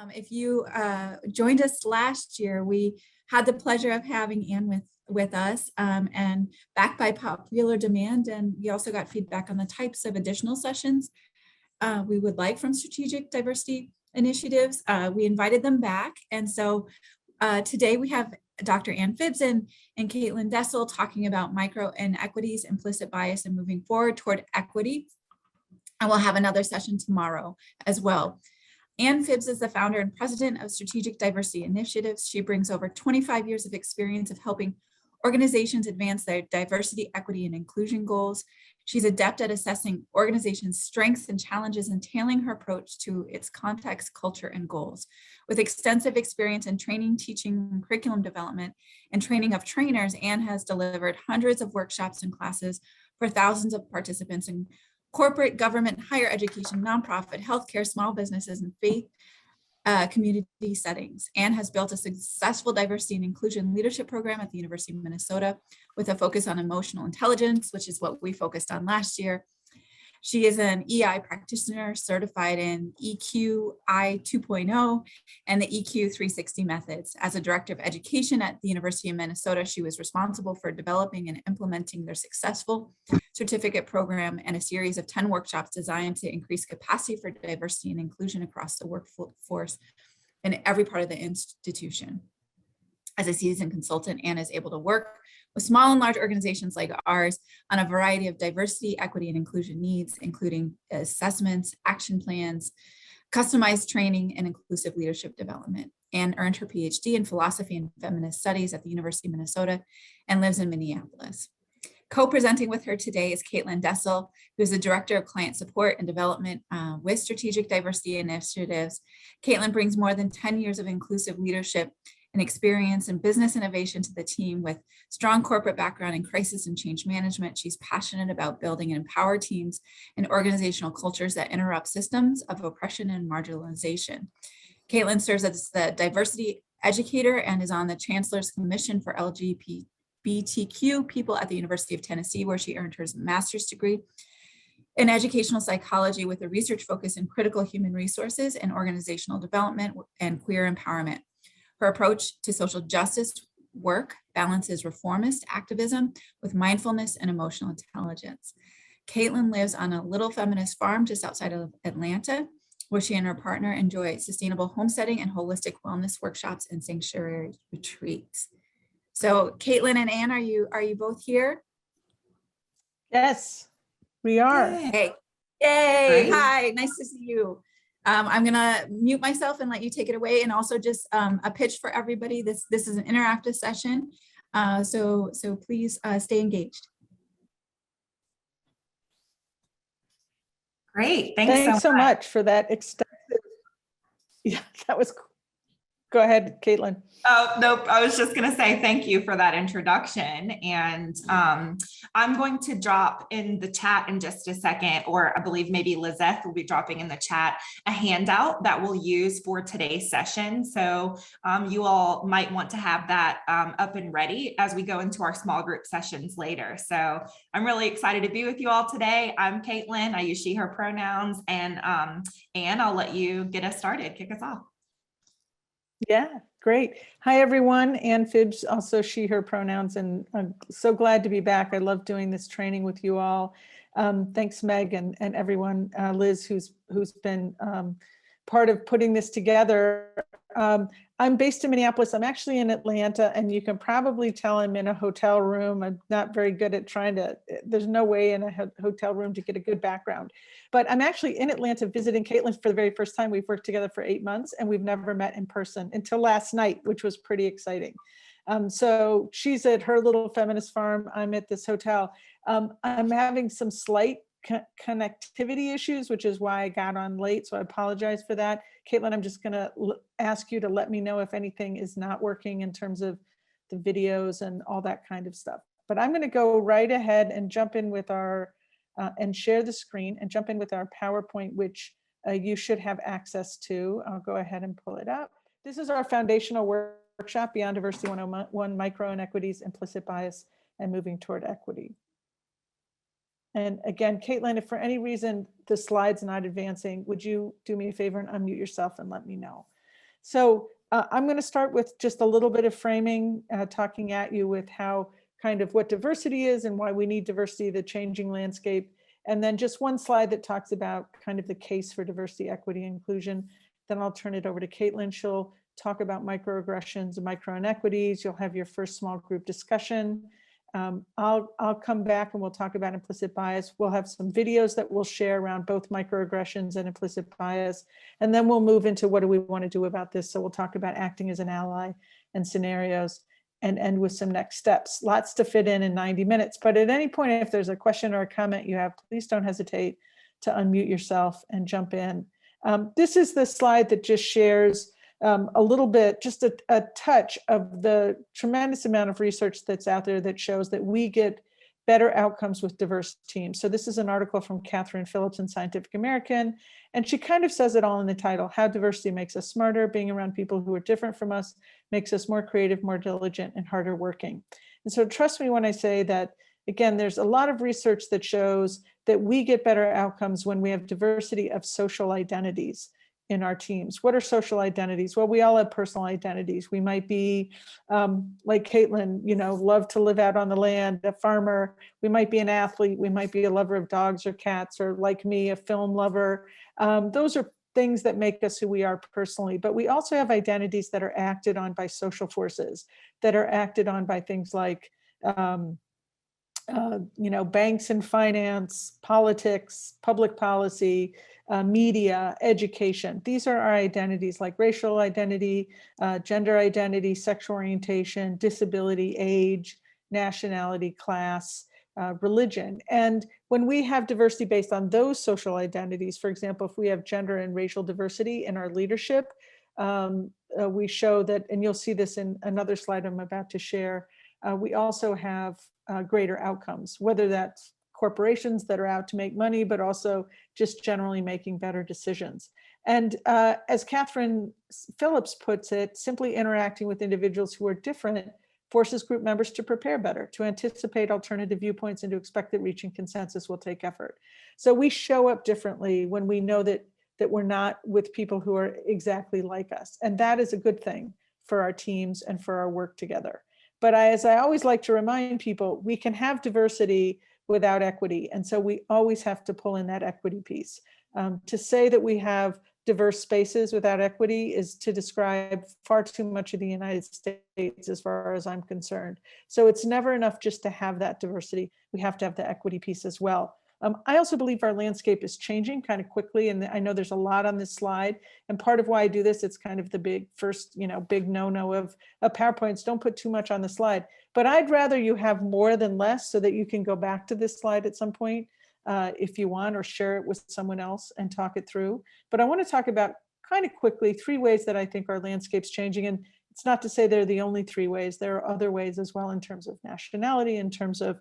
If you joined us last year, we had the pleasure of having Anne with us and backed by popular demand. And we also got feedback on the types of additional sessions we would like from strategic diversity initiatives. We invited them back. And so today we have Dr. Ann Phibbs and Kaitlin Desselle talking about micro-inequities, implicit bias, and moving forward toward equity. And we'll have another session tomorrow as well. Ann Phibbs is the founder and president of Strategic Diversity Initiatives. She brings over 25 years of experience of helping organizations advance their diversity, equity, and inclusion goals. She's adept at assessing organizations' strengths and challenges and tailoring her approach to its context, culture, and goals. With extensive experience in training, teaching, curriculum development, and training of trainers, Ann has delivered hundreds of workshops and classes for thousands of participants in corporate, government, higher education, nonprofit, healthcare, small businesses, and faith community settings. Anne has built a successful diversity and inclusion leadership program at the University of Minnesota with a focus on emotional intelligence, which is what we focused on last year. She is an EI practitioner certified in EQI 2.0 and the EQ 360 methods. As a director of education at the University of Minnesota, she was responsible for developing and implementing their successful certificate program and a series of 10 workshops designed to increase capacity for diversity and inclusion across the workforce in every part of the institution. As a seasoned consultant, Anne is able to work with small and large organizations like ours on a variety of diversity, equity, and inclusion needs, including assessments, action plans, customized training, and inclusive leadership development. Anne earned her PhD in philosophy and feminist studies at the University of Minnesota and lives in Minneapolis. Co-presenting with her today is Kaitlin Desselle, who is the Director of Client Support and Development with Strategic Diversity Initiatives. Kaitlin brings more than 10 years of inclusive leadership and experience in business innovation to the team with strong corporate background in crisis and change management. She's passionate about building and empower teams and organizational cultures that interrupt systems of oppression and marginalization. Kaitlin serves as the diversity educator and is on the Chancellor's Commission for LGBTQ people at the University of Tennessee, where she earned her master's degree in educational psychology with a research focus in critical human resources and organizational development and queer empowerment. Her approach to social justice work balances reformist activism with mindfulness and emotional intelligence. Kaitlin lives on a little feminist farm just outside of Atlanta, where she and her partner enjoy sustainable homesteading and holistic wellness workshops and sanctuary retreats. So Kaitlin and Anne, are you both here? Yes, we are. Hey. Yay. Hi, nice to see you. I'm gonna mute myself and let you take it away, and also just a pitch for everybody. This is an interactive session, so please stay engaged. Great, thanks so much for that extensive. Yeah, that was. Go ahead, Kaitlin. Oh, nope. I was just going to say thank you for that introduction. And I'm going to drop in the chat in just a second, or I believe maybe Lizeth will be dropping in the chat a handout that we'll use for today's session. So you all might want to have that up and ready as we go into our small group sessions later. So I'm really excited to be with you all today. I'm Kaitlin. I use she, her pronouns. And Anne, I'll let you get us started. Kick us off. Yeah, great. Hi, everyone. Ann Phibbs, also she, her pronouns, and I'm so glad to be back. I love doing this training with you all. Thanks, Meg, and everyone, Liz, who's been part of putting this together. I'm based in Minneapolis. I'm actually in Atlanta, and you can probably tell I'm in a hotel room. I'm not very good at there's no way in a hotel room to get a good background. But I'm actually in Atlanta visiting Kaitlin for the very first time. We've worked together for 8 months, and we've never met in person until last night, which was pretty exciting. So she's at her little feminist farm. I'm at this hotel. I'm having some slight connectivity issues, which is why I got on late. So I apologize for that. Kaitlin, I'm just going to ask you to let me know if anything is not working in terms of the videos and all that kind of stuff. But I'm going to go right ahead and jump in with our, and share the screen and jump in with our PowerPoint, which you should have access to. I'll go ahead and pull it up. This is our foundational workshop, Beyond Diversity 101, Micro-inequities, Implicit Bias, and Moving Toward Equity. And again, Kaitlin, if for any reason the slide's not advancing, would you do me a favor and unmute yourself and let me know? So I'm going to start with just a little bit of framing, talking at you with how kind of what diversity is and why we need diversity, the changing landscape. And then just one slide that talks about kind of the case for diversity, equity, inclusion. Then I'll turn it over to Kaitlin. She'll talk about microaggressions and micro-inequities. You'll have your first small group discussion. I'll come back and we'll talk about implicit bias. We'll have some videos that we'll share around both microaggressions and implicit bias. And then we'll move into what do we want to do about this. So we'll talk about acting as an ally and scenarios and end with some next steps. Lots to fit in 90 minutes. But at any point, if there's a question or a comment you have, please don't hesitate to unmute yourself and jump in. This is the slide that just shares a little bit, just a touch of the tremendous amount of research that's out there that shows that we get better outcomes with diverse teams. So this is an article from Catherine Phibbs in Scientific American, and she kind of says it all in the title, how diversity makes us smarter. Being around people who are different from us makes us more creative, more diligent, and harder working. And so trust me when I say that, again, there's a lot of research that shows that we get better outcomes when we have diversity of social identities in our teams. What are social identities? Well, we all have personal identities. We might be like Kaitlin, love to live out on the land, a farmer. We might be an athlete. We might be a lover of dogs or cats, or like me, a film lover. Those are things that make us who we are personally. But we also have identities that are acted on by social forces, that are acted on by things like banks and finance, politics, public policy, media, education. These are our identities, like racial identity, gender identity, sexual orientation, disability, age, nationality, class, religion. And when we have diversity based on those social identities, for example, if we have gender and racial diversity in our leadership, we show that, and you'll see this in another slide I'm about to share, we also have greater outcomes, whether that's corporations that are out to make money, but also just generally making better decisions. And as Catherine Phibbs puts it, simply interacting with individuals who are different forces group members to prepare better, to anticipate alternative viewpoints, and to expect that reaching consensus will take effort. So we show up differently when we know that we're not with people who are exactly like us. And that is a good thing for our teams and for our work together. But as I always like to remind people, we can have diversity without equity. And so we always have to pull in that equity piece. To say that we have diverse spaces without equity is to describe far too much of the United States as far as I'm concerned. So it's never enough just to have that diversity. We have to have the equity piece as well. I also believe our landscape is changing kind of quickly. And I know there's a lot on this slide. And part of why I do this, it's kind of the big first, big no-no of PowerPoints. Don't put too much on the slide. But I'd rather you have more than less so that you can go back to this slide at some point if you want, or share it with someone else and talk it through. But I want to talk about kind of quickly 3 ways that I think our landscape's changing. And it's not to say they're the only 3 ways. There are other ways as well in terms of nationality, in terms of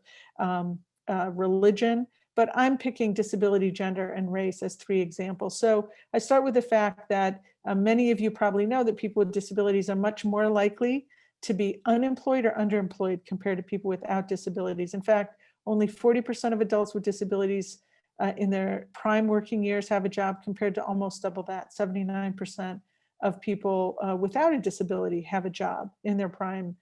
religion. But I'm picking disability, gender, and race as 3 examples. So I start with the fact that many of you probably know that people with disabilities are much more likely to be unemployed or underemployed compared to people without disabilities. In fact, only 40% of adults with disabilities in their prime working years have a job, compared to almost double that. 79% of people without a disability have a job in their prime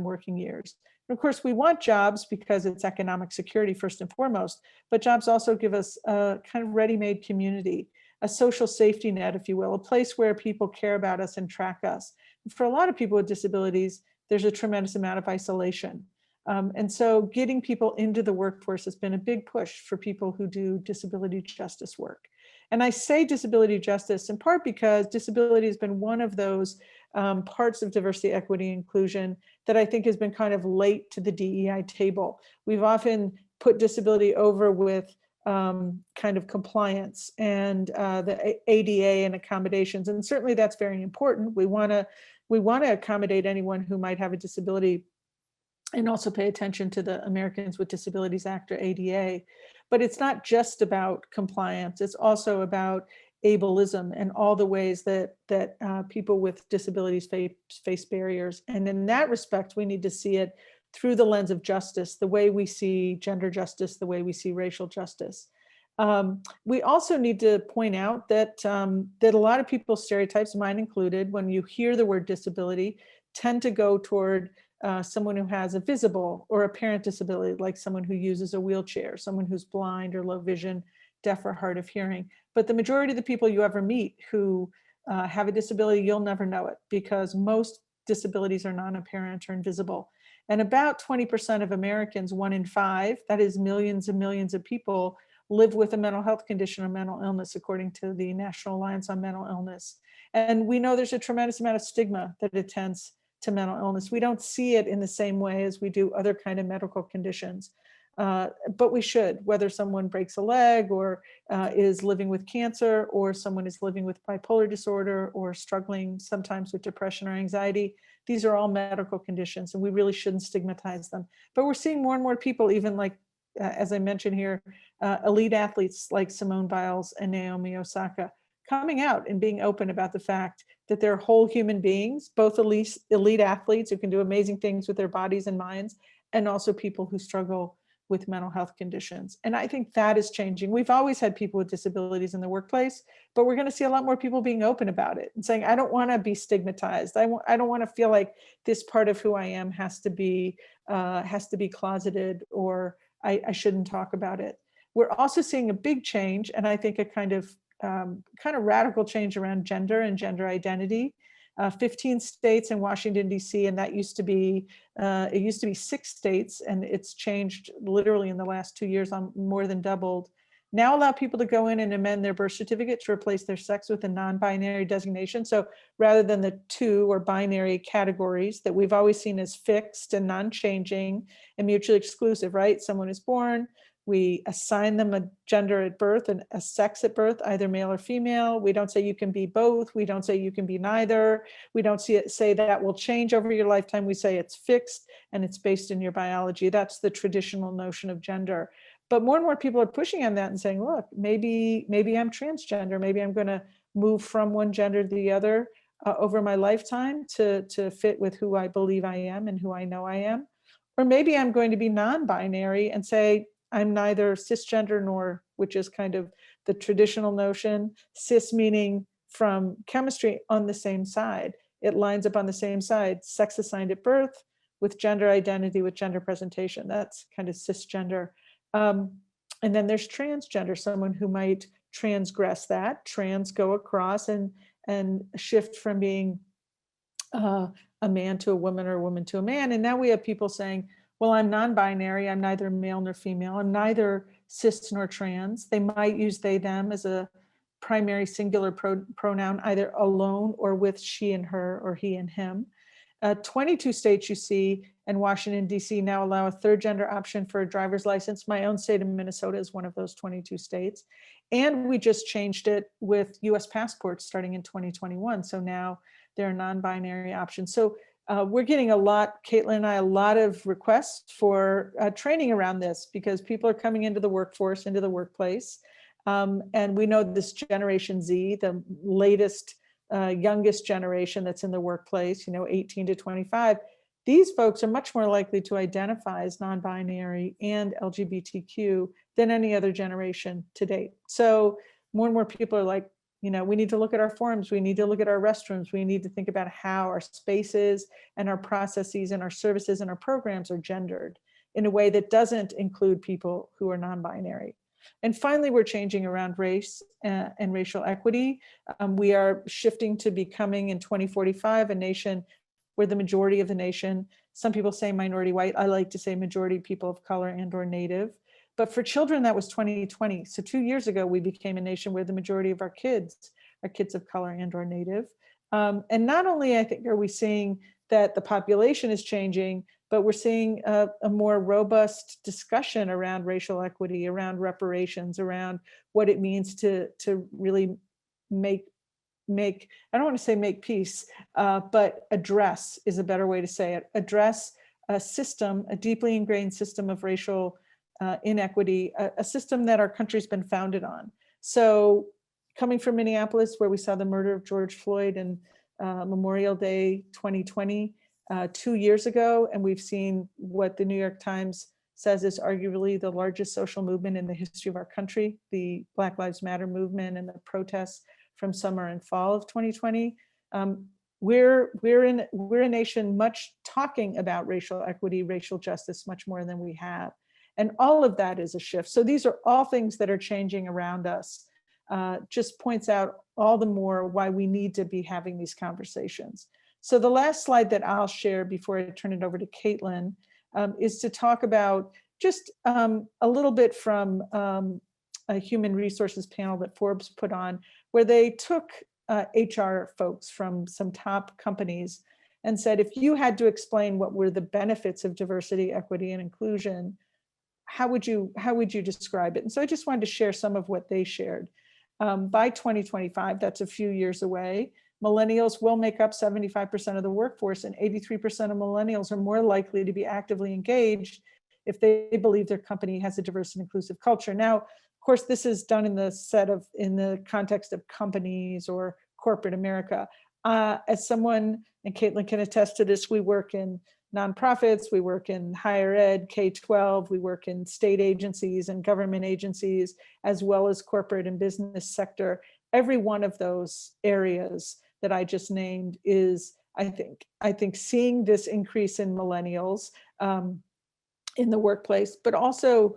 working years. And of course, we want jobs because it's economic security first and foremost, but jobs also give us a kind of ready-made community, a social safety net, if you will, a place where people care about us and track us. And for a lot of people with disabilities, there's a tremendous amount of isolation. And so getting people into the workforce has been a big push for people who do disability justice work. And I say disability justice in part because disability has been one of those parts of diversity, equity, inclusion that I think has been kind of late to the DEI table. We've often put disability over with kind of compliance and the ADA and accommodations. And certainly that's very important. We want to accommodate anyone who might have a disability, and also pay attention to the Americans with Disabilities Act, or ADA. But it's not just about compliance. It's also about ableism and all the ways that people with disabilities face barriers. And in that respect, we need to see it through the lens of justice, the way we see gender justice, the way we see racial justice. We also need to point out that that a lot of people's stereotypes, mine included, when you hear the word disability, tend to go toward someone who has a visible or apparent disability, like someone who uses a wheelchair, someone who's blind or low vision, deaf or hard of hearing. But the majority of the people you ever meet who have a disability, you'll never know it, because most disabilities are non-apparent or invisible. And about 20% of Americans, 1 in 5, that is millions and millions of people, live with a mental health condition or mental illness, according to the National Alliance on Mental Illness. And we know there's a tremendous amount of stigma that attends to mental illness. We don't see it in the same way as we do other kind of medical conditions. But we should, whether someone breaks a leg or is living with cancer, or someone is living with bipolar disorder or struggling sometimes with depression or anxiety. These are all medical conditions, and we really shouldn't stigmatize them. But we're seeing more and more people, even like, as I mentioned here, elite athletes like Simone Biles and Naomi Osaka, coming out and being open about the fact that they're whole human beings, both elite athletes who can do amazing things with their bodies and minds, and also people who struggle with mental health conditions. And I think that is changing. We've always had people with disabilities in the workplace, but we're going to see a lot more people being open about it and saying, I don't want to be stigmatized. I don't want to feel like this part of who I am has to be closeted, or I shouldn't talk about it. We're also seeing a big change, and I think a kind of radical change around gender and gender identity. 15 states in Washington, D.C., and that used to be, it used to be 6 states, and it's changed literally in the last 2 years, on more than doubled. Now allow people to go in and amend their birth certificate to replace their sex with a non-binary designation. So rather than the 2 or binary categories that we've always seen as fixed and non-changing and mutually exclusive, right? Someone is born, we assign them a gender at birth and a sex at birth, either male or female. We don't say you can be both. We don't say you can be neither. We don't say that will change over your lifetime. We say it's fixed and it's based in your biology. That's the traditional notion of gender. But more and more people are pushing on that and saying, look, maybe I'm transgender. Maybe I'm going to move from one gender to the other over my lifetime to fit with who I believe I am and who I know I am. Or maybe I'm going to be non-binary and say, I'm neither cisgender nor, which is kind of the traditional notion, cis meaning from chemistry, on the same side. It lines up on the same side, sex assigned at birth with gender identity, with gender presentation. That's kind of cisgender. And then there's transgender, someone who might transgress that, go across and shift from being a man to a woman or a woman to a man. And now we have people saying, well, I'm non-binary, I'm neither male nor female, I'm neither cis nor trans. They might use they, them as a primary singular pronoun, either alone or with she and her or he and him. 22 states you see, and Washington, D.C. now allow a third gender option for a driver's license. My own state of Minnesota is one of those 22 states. And we just changed it with US passports starting in 2021. So now there are non-binary options. So we're getting a lot, Kaitlin and I, a lot of requests for training around this, because people are coming into the workforce, into the workplace. And we know this Generation Z, the latest, youngest generation that's in the workplace, 18 to 25, these folks are much more likely to identify as non-binary and LGBTQ than any other generation to date. So more and more people are like, we need to look at our forms, we need to look at our restrooms, we need to think about how our spaces and our processes and our services and our programs are gendered in a way that doesn't include people who are non-binary. And finally, we're changing around race and racial equity. We are shifting to becoming, in 2045, a nation where the majority of the nation, some people say minority white, I like to say majority people of color and or Native. But for children, that was 2020. So 2 years ago, we became a nation where the majority of our kids are kids of color and or Native. And not only, I think, are we seeing that the population is changing, but we're seeing a more robust discussion around racial equity, around reparations, around what it means to really make, I don't want to say make peace, but address is a better way to say it. Address a system, a deeply ingrained system of racial inequity, a system that our country's been founded on. So coming from Minneapolis, where we saw the murder of George Floyd and Memorial Day 2020, 2 years ago, and we've seen what the New York Times says is arguably the largest social movement in the history of our country, the Black Lives Matter movement and the protests from summer and fall of 2020. We're a nation much talking about racial equity, racial justice, much more than we have. And all of that is a shift. So these are all things that are changing around us. Just points out all the more why we need to be having these conversations. So the last slide that I'll share before I turn it over to Kaitlin is to talk about just a little bit from a human resources panel that Forbes put on, where they took HR folks from some top companies and said, if you had to explain what were the benefits of diversity, equity, and inclusion, how would you describe it? And so I just wanted to share some of what they shared. By 2025, that's a few years away, millennials will make up 75% of the workforce, and 83% of millennials are more likely to be actively engaged if they believe their company has a diverse and inclusive culture. Now, of course, this is done in the context of companies or corporate America. As someone, and Kaitlin can attest to this, we work in nonprofits, we work in higher ed, K-12, we work in state agencies and government agencies, as well as corporate and business sector. Every one of those areas that I just named is, I think seeing this increase in millennials in the workplace, but also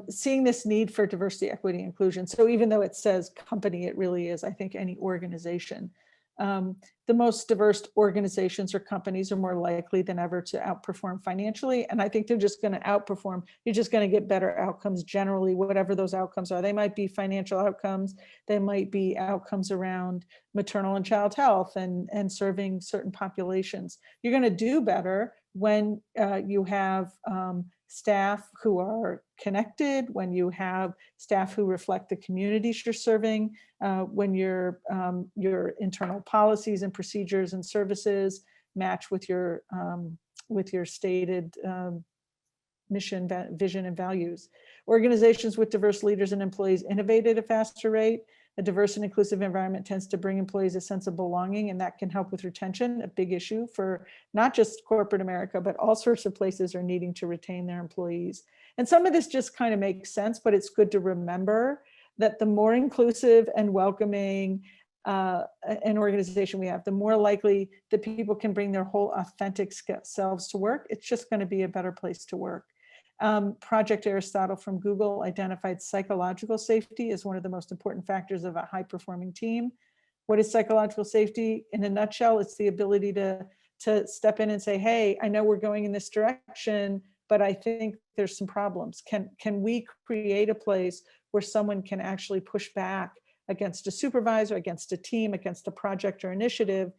seeing this need for diversity, equity, inclusion. So even though it says company, it really is, I think, any organization. The most diverse organizations or companies are more likely than ever to outperform financially. And I think they're just going to outperform. You're just going to get better outcomes generally, whatever those outcomes are. They might be financial outcomes. They might be outcomes around maternal and child health and serving certain populations. You're going to do better when you have staff who are connected, when you have staff who reflect the communities you're serving, when your internal policies and procedures and services match with your stated mission, vision, and values. Organizations with diverse leaders and employees innovate at a faster rate. A diverse and inclusive environment tends to bring employees a sense of belonging, and that can help with retention, a big issue for not just corporate America, but all sorts of places are needing to retain their employees. And some of this just kind of makes sense, but it's good to remember that the more inclusive and welcoming an organization we have, the more likely that people can bring their whole authentic selves to work. It's just going to be a better place to work. Project Aristotle from Google identified psychological safety as one of the most important factors of a high-performing team. What is psychological safety? In a nutshell, it's the ability to step in and say, hey, I know we're going in this direction, but I think there's some problems. Can we create a place where someone can actually push back against a supervisor, against a team, against a project or initiative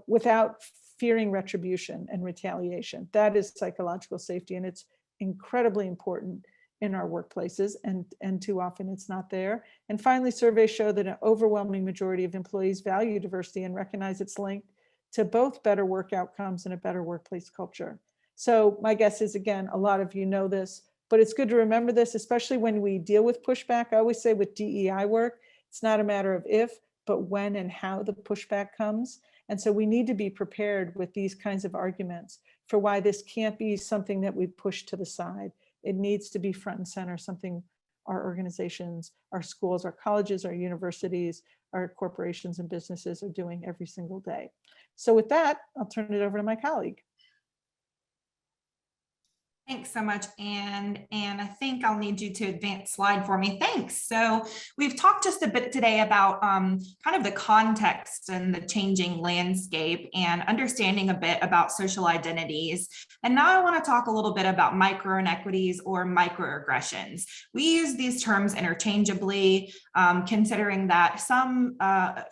without fearing retribution and retaliation? That is psychological safety, and it's incredibly important in our workplaces, and too often it's not there. And finally, surveys show that an overwhelming majority of employees value diversity and recognize it's linked to both better work outcomes and a better workplace culture. So my guess is, again, a lot of you know this, but it's good to remember this, especially when we deal with pushback. I always say with DEI work, it's not a matter of if, but when and how the pushback comes. And so we need to be prepared with these kinds of arguments for why this can't be something that we push to the side. It needs to be front and center, something our organizations, our schools, our colleges, our universities, our corporations and businesses are doing every single day. So with that, I'll turn it over to my colleague. Thanks so much, Anne. And I think I'll need you to advance slide for me. Thanks. So we've talked just a bit today about kind of the context and the changing landscape and understanding a bit about social identities. And now I want to talk a little bit about micro-inequities or microaggressions. We use these terms interchangeably, considering that some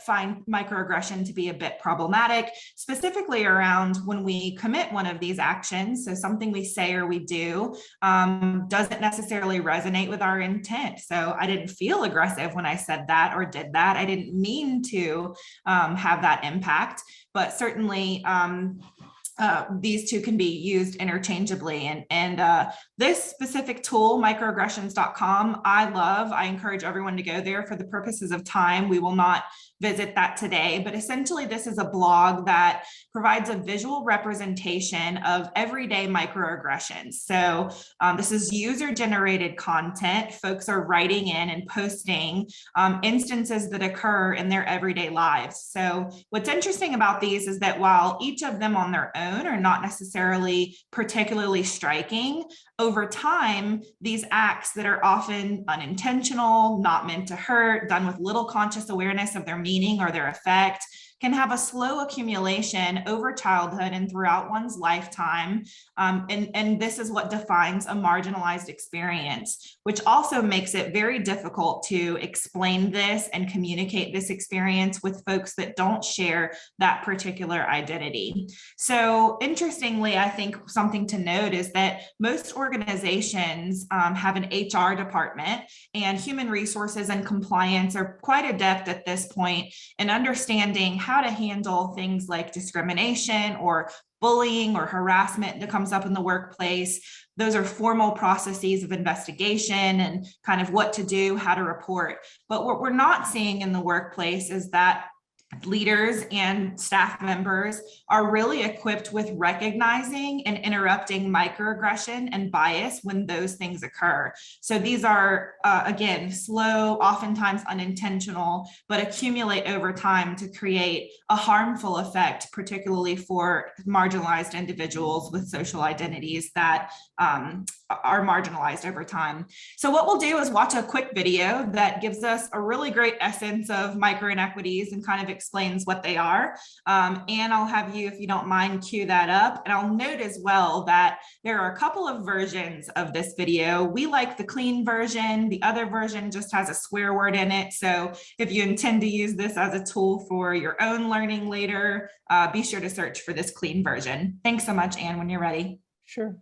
find microaggression to be a bit problematic, specifically around when we commit one of these actions. So something we say or we do doesn't necessarily resonate with our intent. So I didn't feel aggressive when I said that or did that. I didn't mean to have that impact, but certainly these two can be used interchangeably. And this specific tool, microaggressions.com, I encourage everyone to go there. For the purposes of time, we will not visit that today. But essentially, this is a blog that provides a visual representation of everyday microaggressions. So this is user-generated content. Folks are writing in and posting instances that occur in their everyday lives. So what's interesting about these is that while each of them on their own are not necessarily particularly striking, over time, these acts that are often unintentional, not meant to hurt, done with little conscious awareness of their meaning or their effect, can have a slow accumulation over childhood and throughout one's lifetime. And this is what defines a marginalized experience, which also makes it very difficult to explain this and communicate this experience with folks that don't share that particular identity. So interestingly, I think something to note is that most organizations have an HR department, and human resources and compliance are quite adept at this point in understanding how to handle things like discrimination or bullying or harassment that comes up in the workplace. Those are formal processes of investigation and kind of what to do, how to report. But what we're not seeing in the workplace is that leaders and staff members are really equipped with recognizing and interrupting microaggression and bias when those things occur. So these are, again, slow, oftentimes unintentional, but accumulate over time to create a harmful effect, particularly for marginalized individuals with social identities that are marginalized over time. So what we'll do is watch a quick video that gives us a really great essence of micro-inequities and kind of explains what they are. And I'll have you, if you don't mind, cue that up. And I'll note as well that there are a couple of versions of this video. We like the clean version. The other version just has a swear word in it. So if you intend to use this as a tool for your own learning later, be sure to search for this clean version. Thanks so much, Anne, when you're ready. Sure.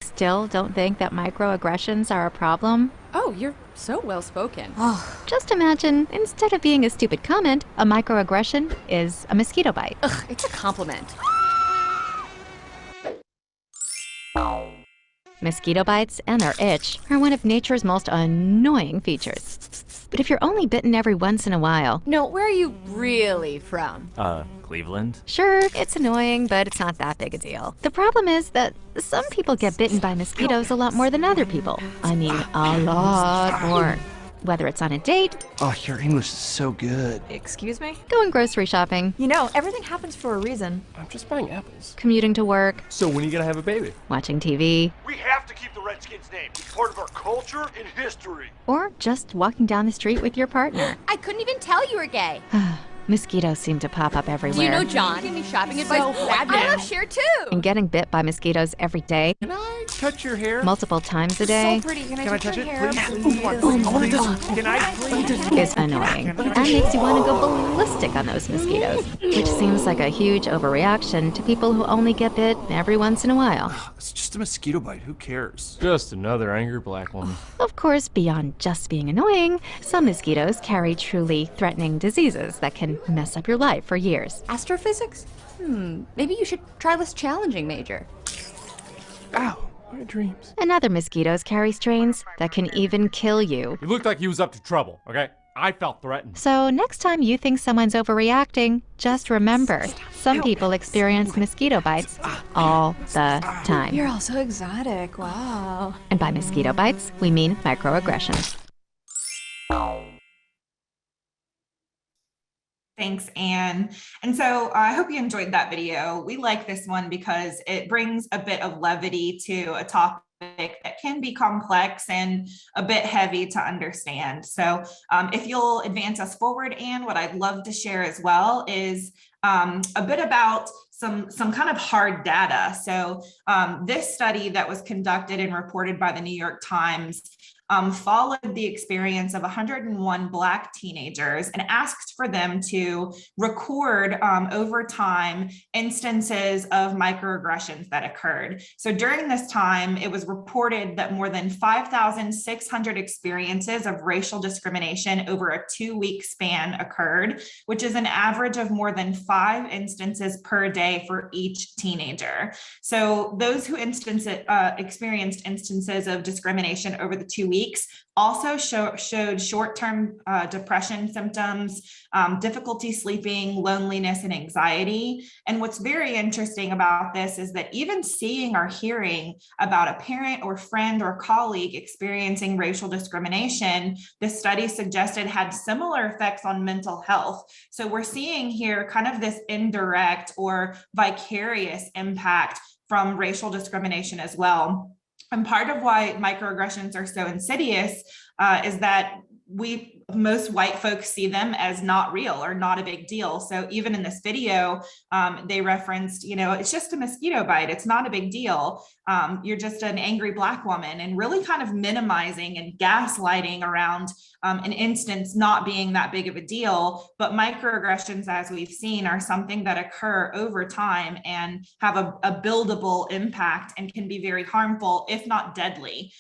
Still don't think that microaggressions are a problem? Oh, you're so well spoken. Just imagine, instead of being a stupid comment, a microaggression is a mosquito bite. Ugh, it's a compliment. Mosquito bites and their itch are one of nature's most annoying features. But if you're only bitten every once in a while... No, where are you really from? Cleveland? Sure, it's annoying, but it's not that big a deal. The problem is that some people get bitten by mosquitoes a lot more than other people. I mean, a lot more. Whether it's on a date... Oh, your English is so good. Excuse me? Going grocery shopping... You know, everything happens for a reason. I'm just buying apples. Commuting to work... So when are you gonna have a baby? Watching TV... We have to keep the Redskins name. It's part of our culture and history. Or just walking down the street with your partner. I couldn't even tell you were gay. Mosquitoes seem to pop up everywhere. Do you know John? Give me shopping advice. I love Cher too. And getting bit by mosquitoes every day, Can I touch your hair? multiple times a day, So pretty. Can Can I touch your it, hair? please? Can I please? is annoying. And makes you want to go ballistic on those mosquitoes, which seems like a huge overreaction to people who only get bit every once in a while. It's just a mosquito bite. Who cares? Just another angry black woman. Of course, beyond just being annoying, some mosquitoes carry truly threatening diseases that can mess up your life for years. Astrophysics? Maybe you should try less challenging major. Ow, my dreams. And other mosquitoes carry strains that can even kill you. He looked like he was up to trouble, okay? I felt threatened. So next time you think someone's overreacting, just remember, some people experience mosquito bites all the time. You're all so exotic. Wow. And by mosquito bites, we mean microaggressions. Thanks, Anne. And so I hope you enjoyed that video. We like this one because it brings a bit of levity to a topic that can be complex and a bit heavy to understand. So if you'll advance us forward, Anne, what I'd love to share as well is a bit about some kind of hard data. So this study that was conducted and reported by the New York Times followed the experience of 101 Black teenagers and asked for them to record over time instances of microaggressions that occurred. So during this time, it was reported that more than 5,600 experiences of racial discrimination over a 2-week span occurred, which is an average of more than 5 instances per day for each teenager. So those who experienced instances of discrimination over the 2 weeks weeks also showed short-term depression symptoms, difficulty sleeping, loneliness, and anxiety. And what's very interesting about this is that even seeing or hearing about a parent or friend or colleague experiencing racial discrimination, the study suggested had similar effects on mental health. So we're seeing here kind of this indirect or vicarious impact from racial discrimination as well. And part of why microaggressions are so insidious is that most white folks see them as not real or not a big deal. So even in this video, they referenced, it's just a mosquito bite. It's not a big deal. You're just an angry Black woman, and really kind of minimizing and gaslighting around an instance not being that big of a deal. But microaggressions, as we've seen, are something that occur over time and have a buildable impact and can be very harmful, if not deadly.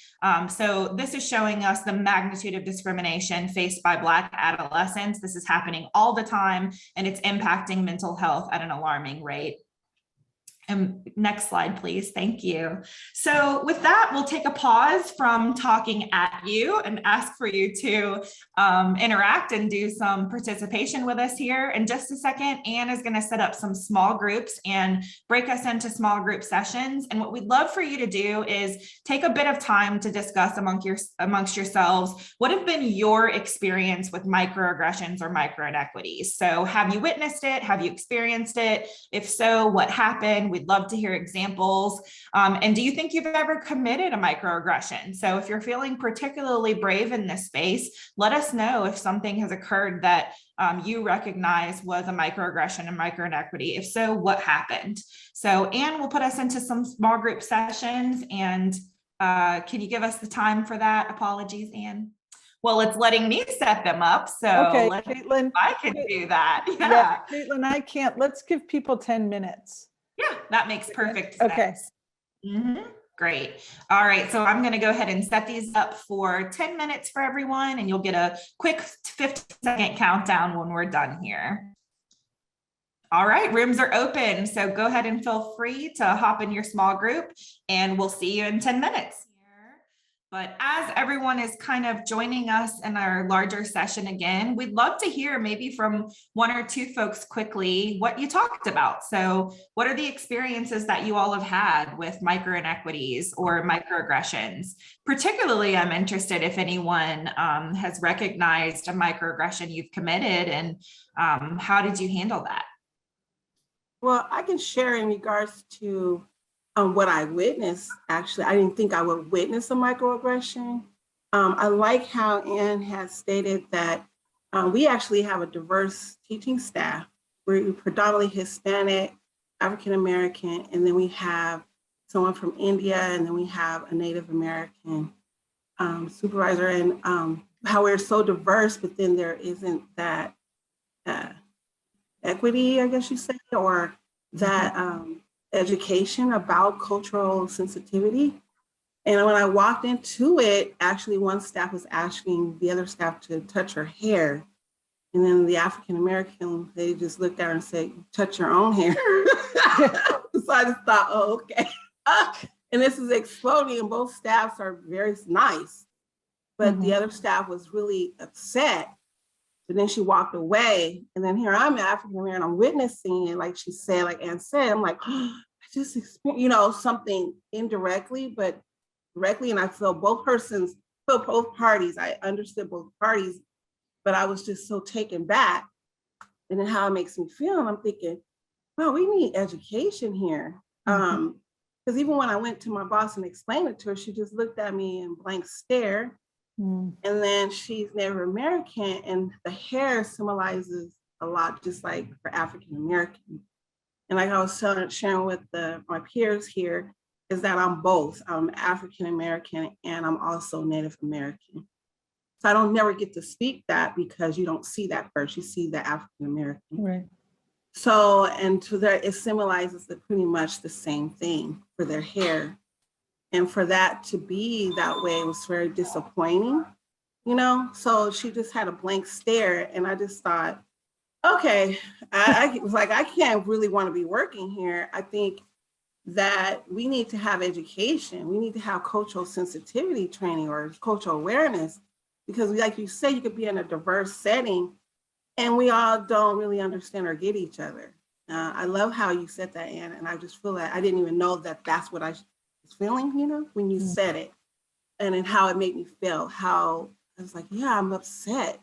So this is showing us the magnitude of discrimination faced by Black adolescents. This is happening all the time, and it's impacting mental health at an alarming rate. And next slide, please. Thank you. So with that, we'll take a pause from talking at you and ask for you to interact and do some participation with us here. In just a second, Anne is going to set up some small groups and break us into small group sessions. And what we'd love for you to do is take a bit of time to discuss amongst yourselves what have been your experience with microaggressions or micro-inequities. So have you witnessed it? Have you experienced it? If so, what happened? We'd love to hear examples. And do you think you've ever committed a microaggression? So if you're feeling particularly brave in this space, let us know if something has occurred that you recognize was a microaggression and microinequity. If so, what happened? So Anne will put us into some small group sessions. And can you give us the time for that? Apologies, Anne. Well, it's letting me set them up. So okay, Kaitlin, I can do that. Yeah, Kaitlin, I can't. Let's give people 10 minutes. Yeah, that makes perfect sense. Okay. Great. All right. So I'm going to go ahead and set these up for 10 minutes for everyone, and you'll get a quick 15-second countdown when we're done here. All right. Rooms are open. So go ahead and feel free to hop in your small group, and we'll see you in 10 minutes. But as everyone is kind of joining us in our larger session again, we'd love to hear maybe from one or two folks quickly what you talked about. So what are the experiences that you all have had with micro-inequities or microaggressions? Particularly, I'm interested if anyone has recognized a microaggression you've committed, and how did you handle that? Well, I can share in regards to what I witnessed. Actually, I didn't think I would witness a microaggression. I like how Anne has stated that we actually have a diverse teaching staff. We're predominantly Hispanic, African American, and then we have someone from India, and then we have a Native American supervisor. And how we're so diverse, but then there isn't that equity, I guess you say, or that education about cultural sensitivity. And when I walked into it, actually one staff was asking the other staff to touch her hair. And then the African American, they just looked at her and said, touch your own hair. So I just thought, oh, okay. And this is exploding, and both staffs are very nice. But the other staff was really upset. But then she walked away, and then here I'm African American, I'm witnessing it, like she said, like Anne said, I'm like, oh, I just experienced, something indirectly, but directly, and I feel both parties, I understood both parties, but I was just so taken back, and then how it makes me feel, and I'm thinking, wow, we need education here. Because even when I went to my boss and explained it to her, she just looked at me in blank stare. And then she's Native American, and the hair symbolizes a lot, just like for African American. And like I was sharing with my peers here, is that I'm both. I'm African American, and I'm also Native American. So I don't never get to speak that because you don't see that first. You see the African American. Right. So, and to that, it symbolizes pretty much the same thing for their hair. And for that to be that way was very disappointing, So she just had a blank stare, and I just thought, okay, I was like, I can't really want to be working here. I think that we need to have education. We need to have cultural sensitivity training or cultural awareness, because like you say, you could be in a diverse setting and we all don't really understand or get each other. I love how you said that, Ann, and I just feel that I didn't even know that that's what I was feeling, you know, when you said it, and then how it made me feel, how I was like, yeah, I'm upset.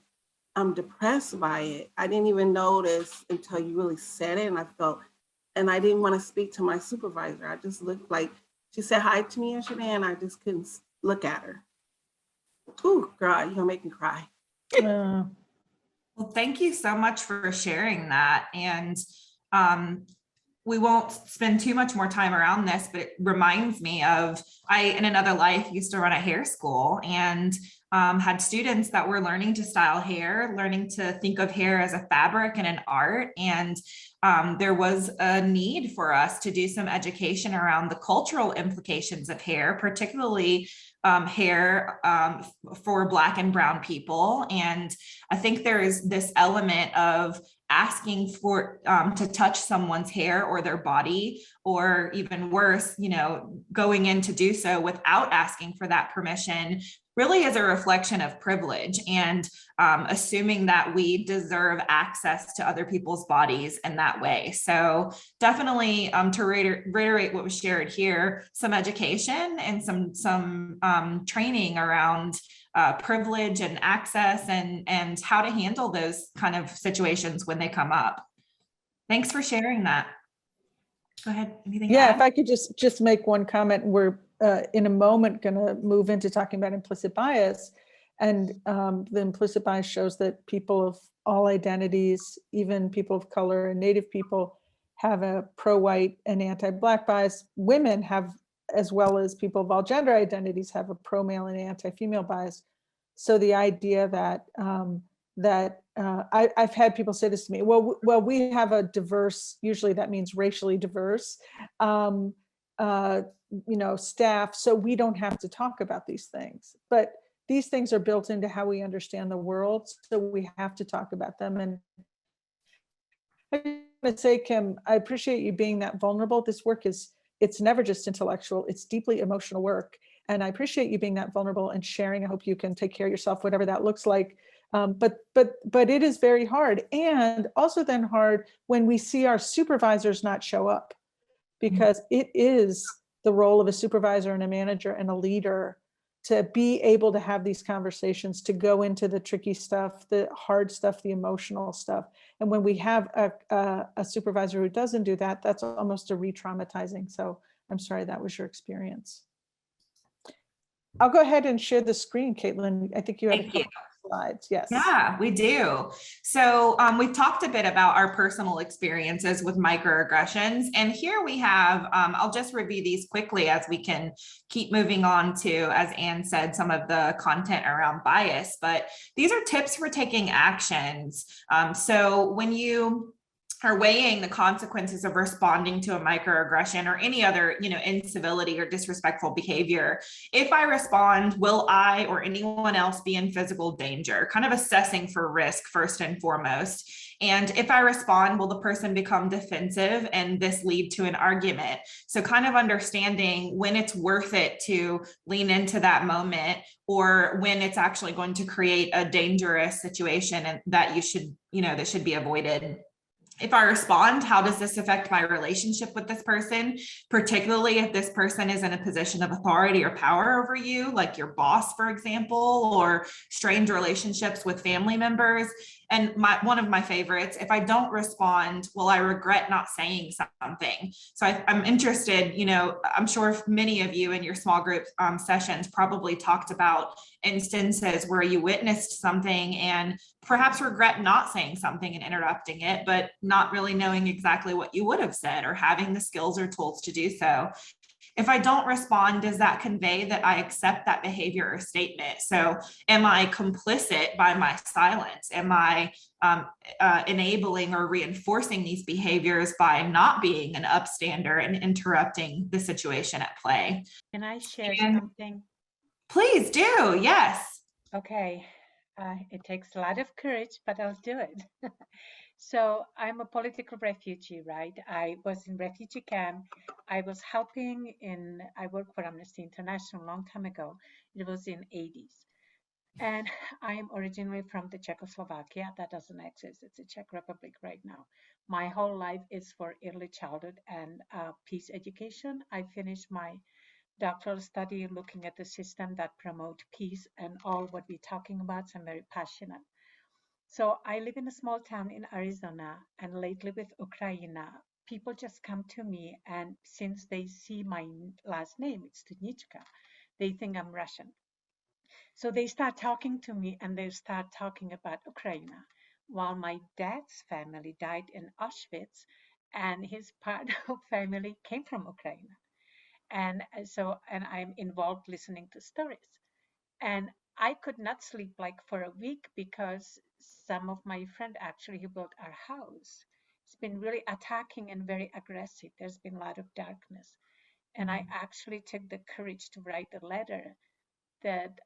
I'm depressed by it. I didn't even notice until you really said it, and I felt, and I didn't want to speak to my supervisor. I just looked like, she said hi to me yesterday, and I just couldn't look at her. Ooh, girl, you're gonna make me cry. Well, thank you so much for sharing that. And we won't spend too much more time around this, but it reminds me of, I, in another life, used to run a hair school and had students that were learning to style hair, learning to think of hair as a fabric and an art. And there was a need for us to do some education around the cultural implications of hair, particularly hair for Black and Brown people. And I think there is this element of asking for to touch someone's hair or their body, or even worse, you know, going in to do so without asking for that permission, really is a reflection of privilege and assuming that we deserve access to other people's bodies in that way. So definitely to reiterate what was shared here, some education and some training around privilege and access and how to handle those kind of situations when they come up. Thanks for sharing that. Go ahead. Anything? Yeah, if I could just make one comment. We're in a moment going to move into talking about implicit bias, and the implicit bias shows that people of all identities, even people of color and Native people, have a pro-white and anti-Black bias. Women have, as well as people of all gender identities, have a pro-male and anti-female bias. So the idea that I've had people say this to me, well, we have a diverse, usually that means racially diverse, you know, staff, so we don't have to talk about these things. But these things are built into how we understand the world, so we have to talk about them. And I want to say, Kim, I appreciate you being that vulnerable. This work it's never just intellectual, it's deeply emotional work. And I appreciate you being that vulnerable and sharing. I hope you can take care of yourself, whatever that looks like. But it is very hard, and also then hard when we see our supervisors not show up, because it is the role of a supervisor and a manager and a leader to be able to have these conversations, to go into the tricky stuff, the hard stuff, the emotional stuff. And when we have a supervisor who doesn't do that, that's almost a re-traumatizing. So I'm sorry that was your experience. I'll go ahead and share the screen, Kaitlin. I think you have a couple slides. Yes. Yeah, we do. So we've talked a bit about our personal experiences with microaggressions. And here we have, I'll just review these quickly as we can keep moving on to, as Ann said, some of the content around bias. But these are tips for taking actions. So when you are weighing the consequences of responding to a microaggression or any other, you know, incivility or disrespectful behavior. If I respond, will I or anyone else be in physical danger? Kind of assessing for risk first and foremost. And if I respond, will the person become defensive and this lead to an argument? So kind of understanding when it's worth it to lean into that moment, or when it's actually going to create a dangerous situation and that you should, you know, that should be avoided. If I respond, how does this affect my relationship with this person, particularly if this person is in a position of authority or power over you, like your boss, for example, or strained relationships with family members? And one of my favorites, if I don't respond, will I regret not saying something? So I'm interested, you know, I'm sure many of you in your small group sessions probably talked about instances where you witnessed something and perhaps regret not saying something and interrupting it, but not really knowing exactly what you would have said or having the skills or tools to do so. If I don't respond, does that convey that I accept that behavior or statement? So am I complicit by my silence? Am I enabling or reinforcing these behaviors by not being an upstander and interrupting the situation at play? Can I share something? Please do, yes. Okay, it takes a lot of courage, but I'll do it. So I'm a political refugee, right? I was in refugee camp. I was helping I worked for Amnesty International a long time ago. It was in 80s. And I'm originally from the Czechoslovakia. That doesn't exist. It's a Czech Republic right now. My whole life is for early childhood and peace education. I finished my doctoral study looking at the system that promote peace and all what we're talking about. So I'm very passionate. So I live in a small town in Arizona, and lately with Ukraine, people just come to me, and since they see my last name, it's Studnichka, they think I'm Russian. So they start talking to me, and they start talking about Ukraine. While my dad's family died in Auschwitz, and his part of family came from Ukraine. And and I'm involved listening to stories. And I could not sleep like for a week because some of my friend actually who built our house, it's been really attacking and very aggressive. There's been a lot of darkness. And I actually took the courage to write a letter that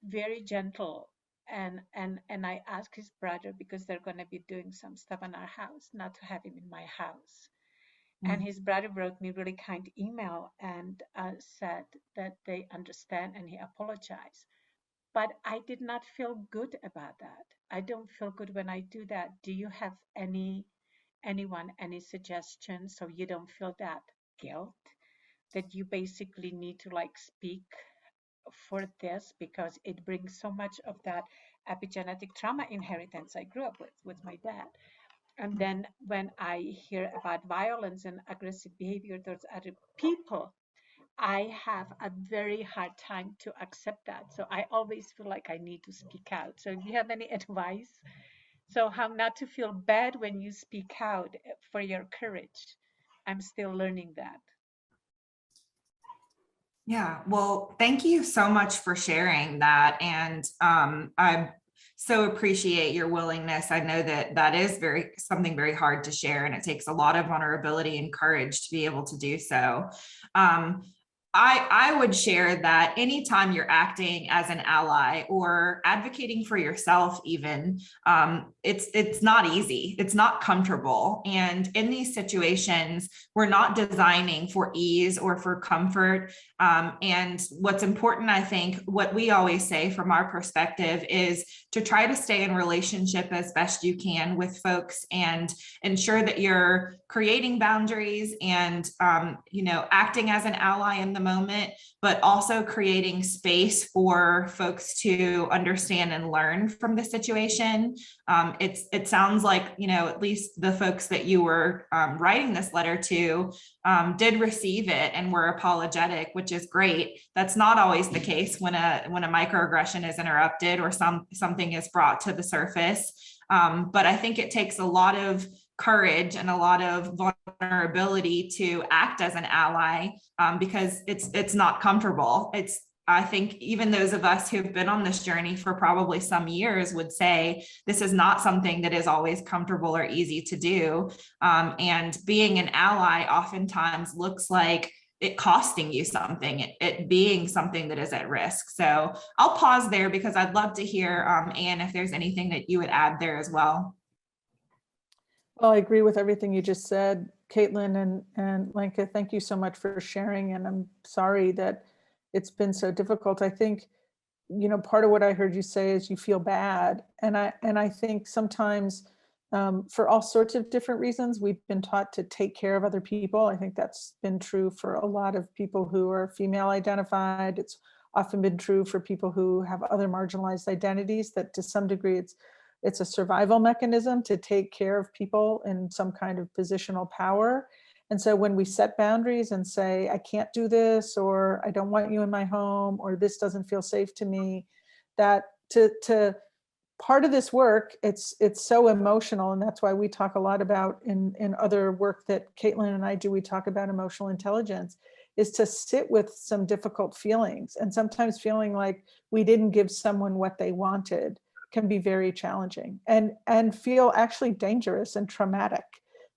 very gentle, and I asked his brother, because they're going to be doing some stuff in our house, not to have him in my house. And his brother wrote me really kind email and said that they understand, and he apologized. But I did not feel good about that. I don't feel good when I do that. Do you have anyone, any suggestions so you don't feel that guilt that you basically need to like speak for this, because it brings so much of that epigenetic trauma inheritance I grew up with my dad. And then when I hear about violence and aggressive behavior towards other people, I have a very hard time to accept that. So I always feel like I need to speak out. So if you have any advice, so how not to feel bad when you speak out for your courage? I'm still learning that. Yeah, well, thank you so much for sharing that. And I so appreciate your willingness. I know that that is something very hard to share, and it takes a lot of vulnerability and courage to be able to do so. I would share that anytime you're acting as an ally or advocating for yourself, even, it's not easy. It's not comfortable. And in these situations, we're not designing for ease or for comfort. And what's important, I think, what we always say from our perspective is to try to stay in relationship as best you can with folks and ensure that you're creating boundaries and, acting as an ally in the moment, but also creating space for folks to understand and learn from the situation. It sounds like, at least the folks that you were writing this letter to did receive it and were apologetic, which is great. That's not always the case when a microaggression is interrupted or something is brought to the surface. But I think it takes a lot of courage and a lot of vulnerability to act as an ally, because it's not comfortable. I think even those of us who've been on this journey for probably some years would say this is not something that is always comfortable or easy to do. And being an ally oftentimes looks like it costing you something, it being something that is at risk. So I'll pause there because I'd love to hear, Anne, if there's anything that you would add there as well. Well, I agree with everything you just said, Kaitlin and Lenka. Thank you so much for sharing. And I'm sorry that it's been so difficult. I think, part of what I heard you say is you feel bad. And I think sometimes for all sorts of different reasons, we've been taught to take care of other people. I think that's been true for a lot of people who are female identified. It's often been true for people who have other marginalized identities, that to some degree it's a survival mechanism to take care of people in some kind of positional power. And so when we set boundaries and say, I can't do this, or I don't want you in my home, or this doesn't feel safe to me, that to part of this work, it's so emotional. And that's why we talk a lot about in other work that Kaitlin and I do, we talk about emotional intelligence, is to sit with some difficult feelings. And sometimes feeling like we didn't give someone what they wanted can be very challenging and feel actually dangerous and traumatic,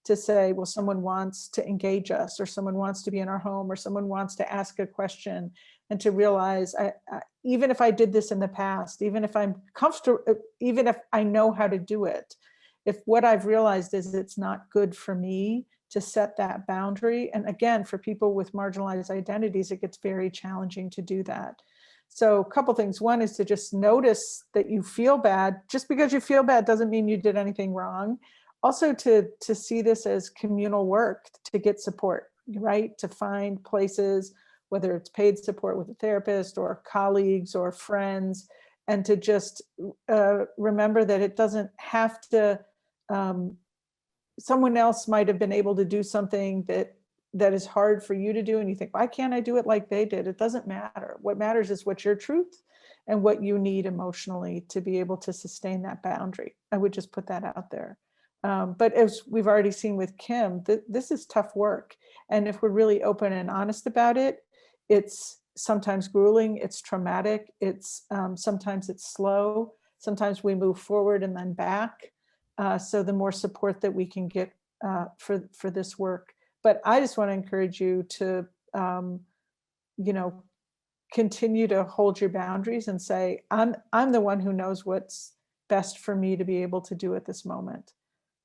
to say, well, someone wants to engage us, or someone wants to be in our home, or someone wants to ask a question, and to realize, even if I did this in the past, even if I'm comfortable, even if I know how to do it, if what I've realized is it's not good for me to set that boundary. And again, for people with marginalized identities, it gets very challenging to do that. So a couple things. One is to just notice that you feel bad. Just because you feel bad doesn't mean you did anything wrong. Also to see this as communal work, to get support, right? To find places, whether it's paid support with a therapist or colleagues or friends, and to just remember that it doesn't have to, someone else might have been able to do something that is hard for you to do, and you think, why can't I do it like they did? It doesn't matter. What matters is what's your truth and what you need emotionally to be able to sustain that boundary. I would just put that out there. But as we've already seen with Kim, this is tough work. And if we're really open and honest about it, it's sometimes grueling, it's traumatic, it's sometimes it's slow. Sometimes we move forward and then back. So the more support that we can get for this work. But I just want to encourage you to, continue to hold your boundaries and say, I'm the one who knows what's best for me to be able to do at this moment.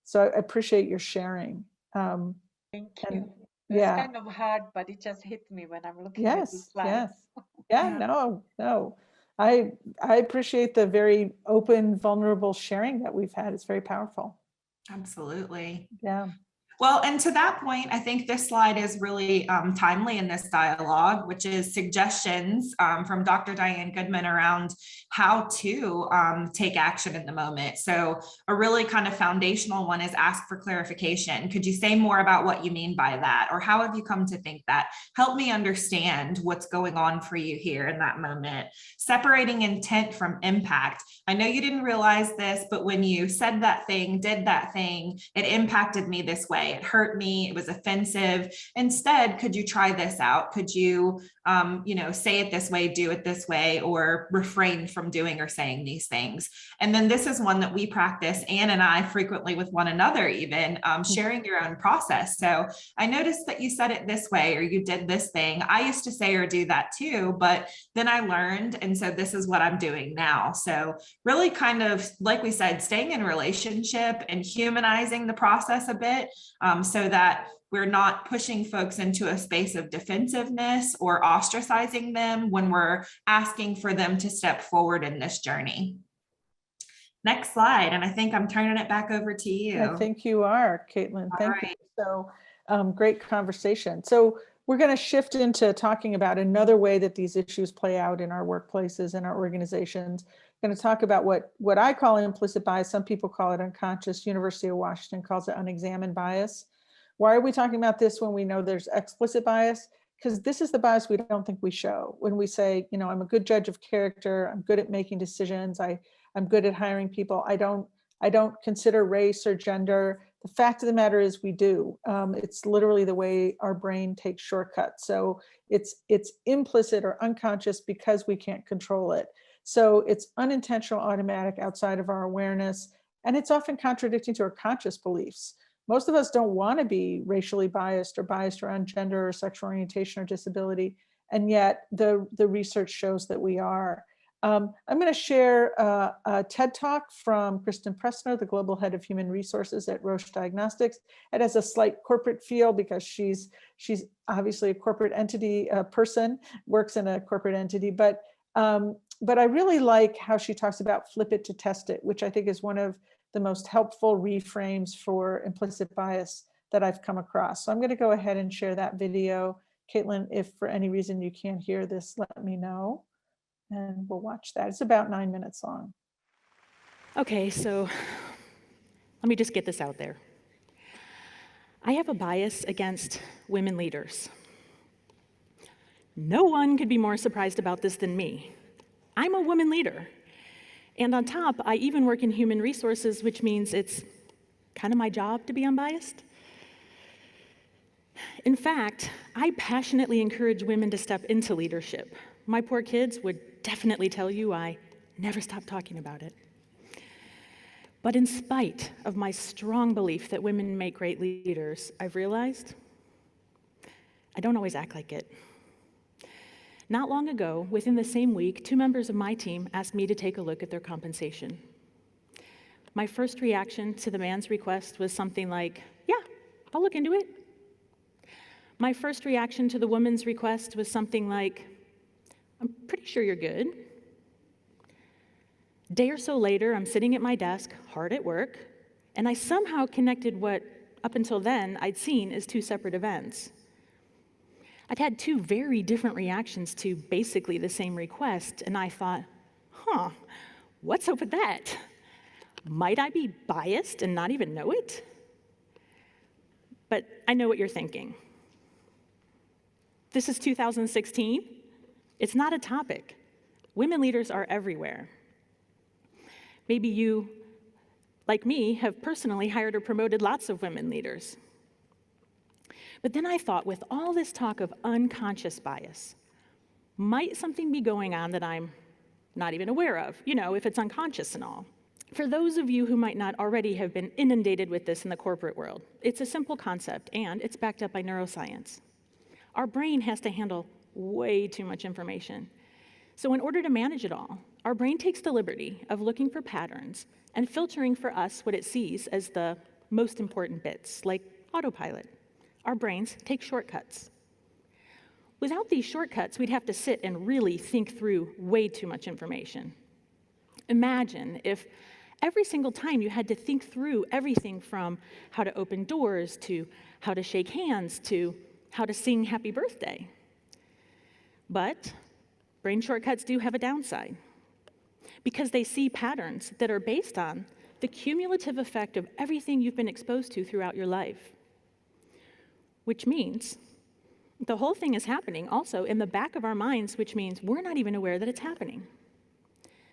So I appreciate your sharing. Thank you. Yeah. It's kind of hard, but it just hit me when I'm looking at these Yes. slides. Yeah. No. I appreciate the very open, vulnerable sharing that we've had. It's very powerful. Absolutely. Yeah. Well, and to that point, I think this slide is really timely in this dialogue, which is suggestions from Dr. Diane Goodman around how to take action in the moment. So a really kind of foundational one is ask for clarification. Could you say more about what you mean by that? Or how have you come to think that? Help me understand what's going on for you here in that moment. Separating intent from impact. I know you didn't realize this, but when you said that thing, did that thing, it impacted me this way. It hurt me. It was offensive. Instead, could you try this out? Could you, say it this way, do it this way, or refrain from doing or saying these things? And then this is one that we practice, Anne and I, frequently with one another, even sharing your own process. So I noticed that you said it this way, or you did this thing. I used to say or do that too, but then I learned. And so this is what I'm doing now. So really kind of, like we said, staying in relationship and humanizing the process a bit. So that we're not pushing folks into a space of defensiveness or ostracizing them when we're asking for them to step forward in this journey. Next slide, and I think I'm turning it back over to you. I think you are, Kaitlin. Thank you. So great conversation. So we're going to shift into talking about another way that these issues play out in our workplaces and our organizations. I'm going to talk about what I call implicit bias. Some people call it unconscious. University of Washington calls it unexamined bias. Why are we talking about this when we know there's explicit bias? Because this is the bias we don't think we show. When we say, I'm a good judge of character, I'm good at making decisions, I'm good at hiring people, I don't consider race or gender. The fact of the matter is we do. It's literally the way our brain takes shortcuts. So it's implicit or unconscious because we can't control it. So it's unintentional, automatic, outside of our awareness, and it's often contradicting to our conscious beliefs. Most of us don't want to be racially biased or biased around gender or sexual orientation or disability, and yet the research shows that we are. I'm going to share a TED Talk from Kristen Pressner, the Global Head of Human Resources at Roche Diagnostics. It has a slight corporate feel because she's obviously a corporate entity person, works in a corporate entity, but I really like how she talks about flip it to test it, which I think is one of the most helpful reframes for implicit bias that I've come across. So I'm going to go ahead and share that video. Kaitlin, if for any reason you can't hear this, let me know. And we'll watch that. It's about 9 minutes long. Okay, so let me just get this out there. I have a bias against women leaders. No one could be more surprised about this than me. I'm a woman leader. And on top, I even work in human resources, which means it's kind of my job to be unbiased. In fact, I passionately encourage women to step into leadership. My poor kids would definitely tell you I never stop talking about it. But in spite of my strong belief that women make great leaders, I've realized I don't always act like it. Not long ago, within the same week, 2 members of my team asked me to take a look at their compensation. my first reaction to the man's request was something like, yeah, I'll look into it. My first reaction to the woman's request was something like, I'm pretty sure you're good. A day or so later, I'm sitting at my desk, hard at work, and I somehow connected what, up until then, I'd seen as two separate events. I'd had two very different reactions to basically the same request, and I thought, what's up with that? Might I be biased and not even know it? But I know what you're thinking. This is 2016. It's not a topic. Women leaders are everywhere. Maybe you, like me, have personally hired or promoted lots of women leaders. But then I thought, with all this talk of unconscious bias, might something be going on that I'm not even aware of, if it's unconscious and all? For those of you who might not already have been inundated with this in the corporate world, it's a simple concept, and it's backed up by neuroscience. Our brain has to handle way too much information. So in order to manage it all, our brain takes the liberty of looking for patterns and filtering for us what it sees as the most important bits, like autopilot. Our brains take shortcuts. Without these shortcuts, we'd have to sit and really think through way too much information. Imagine if every single time you had to think through everything from how to open doors to how to shake hands to how to sing happy birthday. But brain shortcuts do have a downside because they see patterns that are based on the cumulative effect of everything you've been exposed to throughout your life. Which means the whole thing is happening also in the back of our minds, which means we're not even aware that it's happening.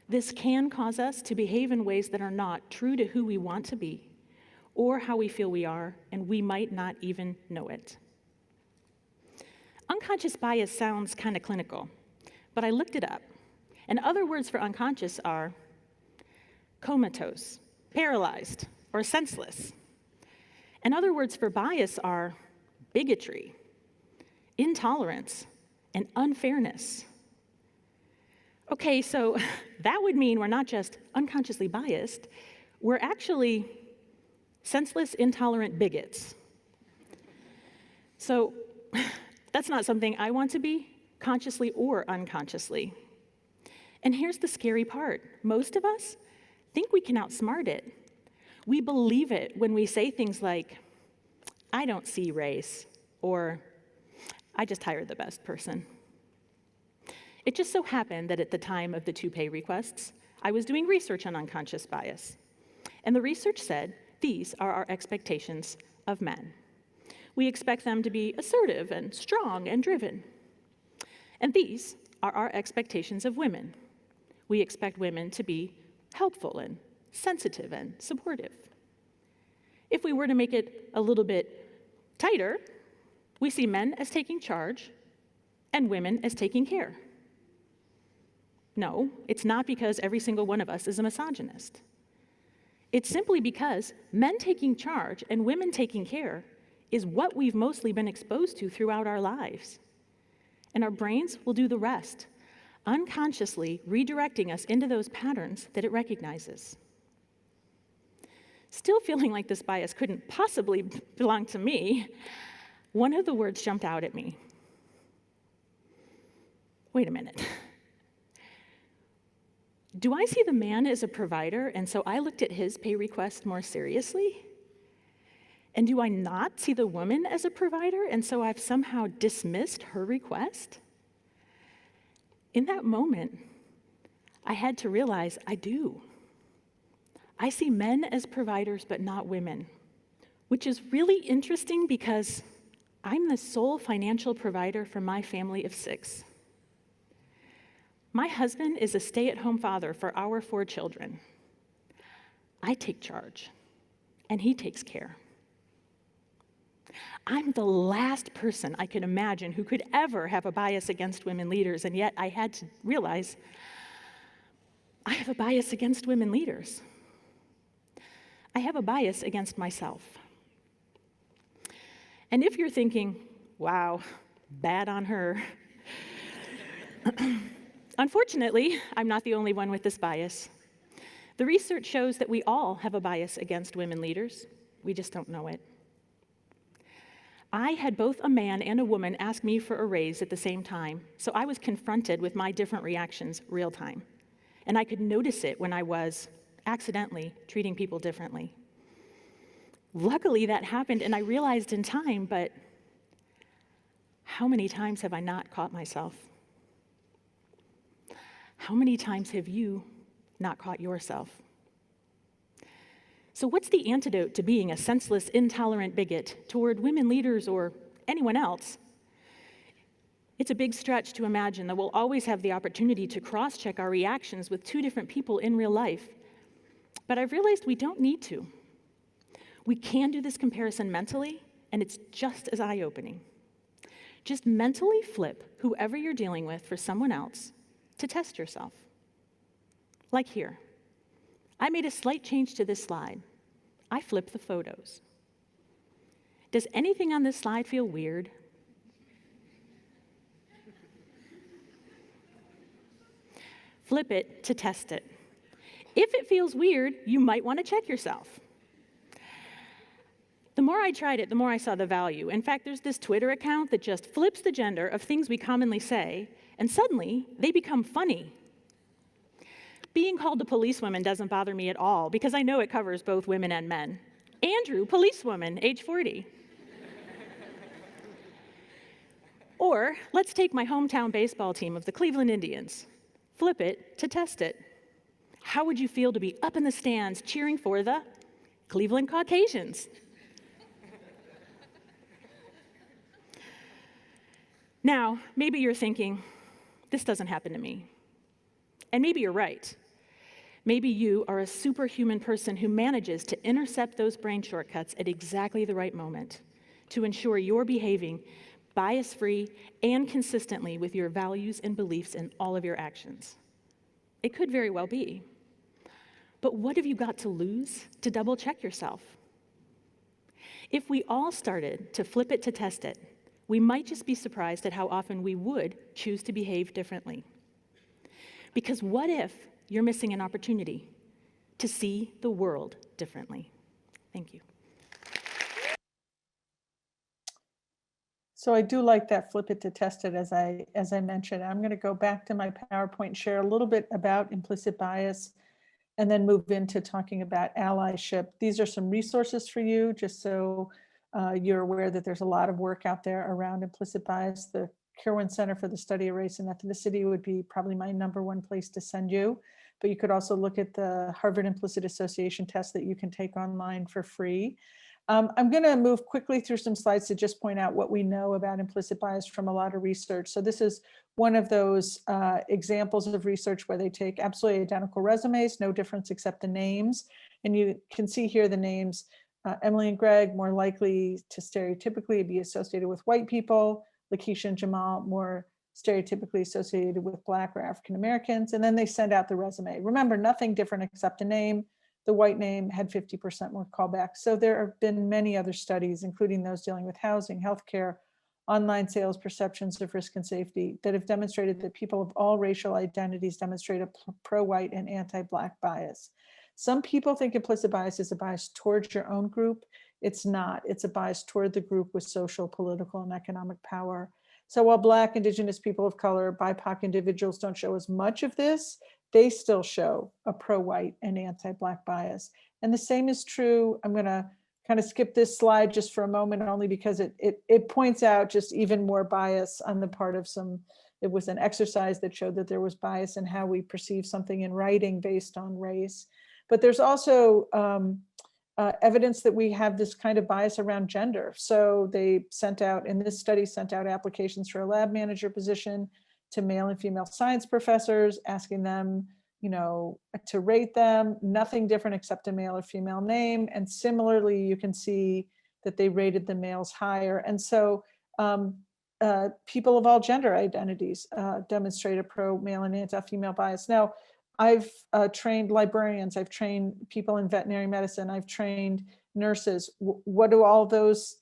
This can cause us to behave in ways that are not true to who we want to be or how we feel we are, and we might not even know it. Unconscious bias sounds kind of clinical, but I looked it up, and other words for unconscious are comatose, paralyzed, or senseless. And other words for bias are bigotry, intolerance, and unfairness. Okay, so that would mean we're not just unconsciously biased, we're actually senseless, intolerant bigots. So that's not something I want to be, consciously or unconsciously. And here's the scary part. Most of us think we can outsmart it. We believe it when we say things like, I don't see race, or I just hired the best person. It just so happened that at the time of the 2 pay requests, I was doing research on unconscious bias. And the research said, these are our expectations of men. We expect them to be assertive and strong and driven. And these are our expectations of women. We expect women to be helpful and sensitive and supportive. If we were to make it a little bit tighter, we see men as taking charge and women as taking care. No, it's not because every single one of us is a misogynist. It's simply because men taking charge and women taking care is what we've mostly been exposed to throughout our lives. And our brains will do the rest, unconsciously redirecting us into those patterns that it recognizes. Still feeling like this bias couldn't possibly belong to me, one of the words jumped out at me. Wait a minute. Do I see the man as a provider, and so I looked at his pay request more seriously? And do I not see the woman as a provider, and so I've somehow dismissed her request? In that moment, I had to realize I do. I see men as providers, but not women, which is really interesting because I'm the sole financial provider for my family of 6. My husband is a stay-at-home father for our 4 children. I take charge, and he takes care. I'm the last person I could imagine who could ever have a bias against women leaders, and yet I had to realize I have a bias against women leaders. I have a bias against myself. And if you're thinking, wow, bad on her, unfortunately, I'm not the only one with this bias. The research shows that we all have a bias against women leaders. We just don't know it. I had both a man and a woman ask me for a raise at the same time, so I was confronted with my different reactions real time. And I could notice it when I was accidentally treating people differently. Luckily, that happened, and I realized in time, but how many times have I not caught myself? How many times have you not caught yourself? So what's the antidote to being a senseless, intolerant bigot toward women leaders or anyone else? It's a big stretch to imagine that we'll always have the opportunity to cross-check our reactions with two different people in real life. But I've realized we don't need to. We can do this comparison mentally, and it's just as eye-opening. Just mentally flip whoever you're dealing with for someone else to test yourself. Like here. I made a slight change to this slide. I flipped the photos. Does anything on this slide feel weird? Flip it to test it. If it feels weird, you might want to check yourself. The more I tried it, the more I saw the value. In fact, there's this Twitter account that just flips the gender of things we commonly say, and suddenly they become funny. Being called a policewoman doesn't bother me at all because I know it covers both women and men. Andrew, policewoman, age 40. Or let's take my hometown baseball team of the Cleveland Indians. Flip it to test it. How would you feel to be up in the stands cheering for the Cleveland Caucasians? Now, maybe you're thinking, this doesn't happen to me. And maybe you're right. Maybe you are a superhuman person who manages to intercept those brain shortcuts at exactly the right moment to ensure you're behaving bias-free and consistently with your values and beliefs in all of your actions. It could very well be. But what have you got to lose to double-check yourself? If we all started to flip it to test it, we might just be surprised at how often we would choose to behave differently. Because what if you're missing an opportunity to see the world differently? Thank you. So I do like that flip it to test it, as I mentioned. I'm going to go back to my PowerPoint and share a little bit about implicit bias and then move into talking about allyship. These are some resources for you, just so you're aware that there's a lot of work out there around implicit bias. The Kirwan Center for the Study of Race and Ethnicity would be probably my #1 place to send you. But you could also look at the Harvard Implicit Association test that you can take online for free. I'm going to move quickly through some slides to just point out what we know about implicit bias from a lot of research. So this is one of those examples of research where they take absolutely identical resumes, no difference except the names. And you can see here the names, Emily and Greg, more likely to stereotypically be associated with white people. Lakeisha and Jamal, more stereotypically associated with Black or African Americans. And then they send out the resume. Remember, nothing different except a name. The white name had 50% more callbacks. So there have been many other studies, including those dealing with housing, healthcare, online sales, perceptions of risk and safety, that have demonstrated that people of all racial identities demonstrate a pro-white and anti-Black bias. Some people think implicit bias is a bias towards your own group. It's not. It's a bias toward the group with social, political, and economic power. So while Black, Indigenous, people of color, BIPOC individuals don't show as much of this, they still show a pro-white and anti-Black bias. And the same is true. I'm going to kind of skip this slide just for a moment, only because it points out just even more bias on the part of some. It was an exercise that showed that there was bias in how we perceive something in writing based on race. But there's also evidence that we have this kind of bias around gender. So they sent out, in this study, sent out applications for a lab manager position to male and female science professors, asking them, to rate them, nothing different except a male or female name. And similarly, you can see that they rated the males higher. And so people of all gender identities demonstrate a pro-male and anti-female bias. Now, I've trained librarians, I've trained people in veterinary medicine, I've trained nurses. What do all those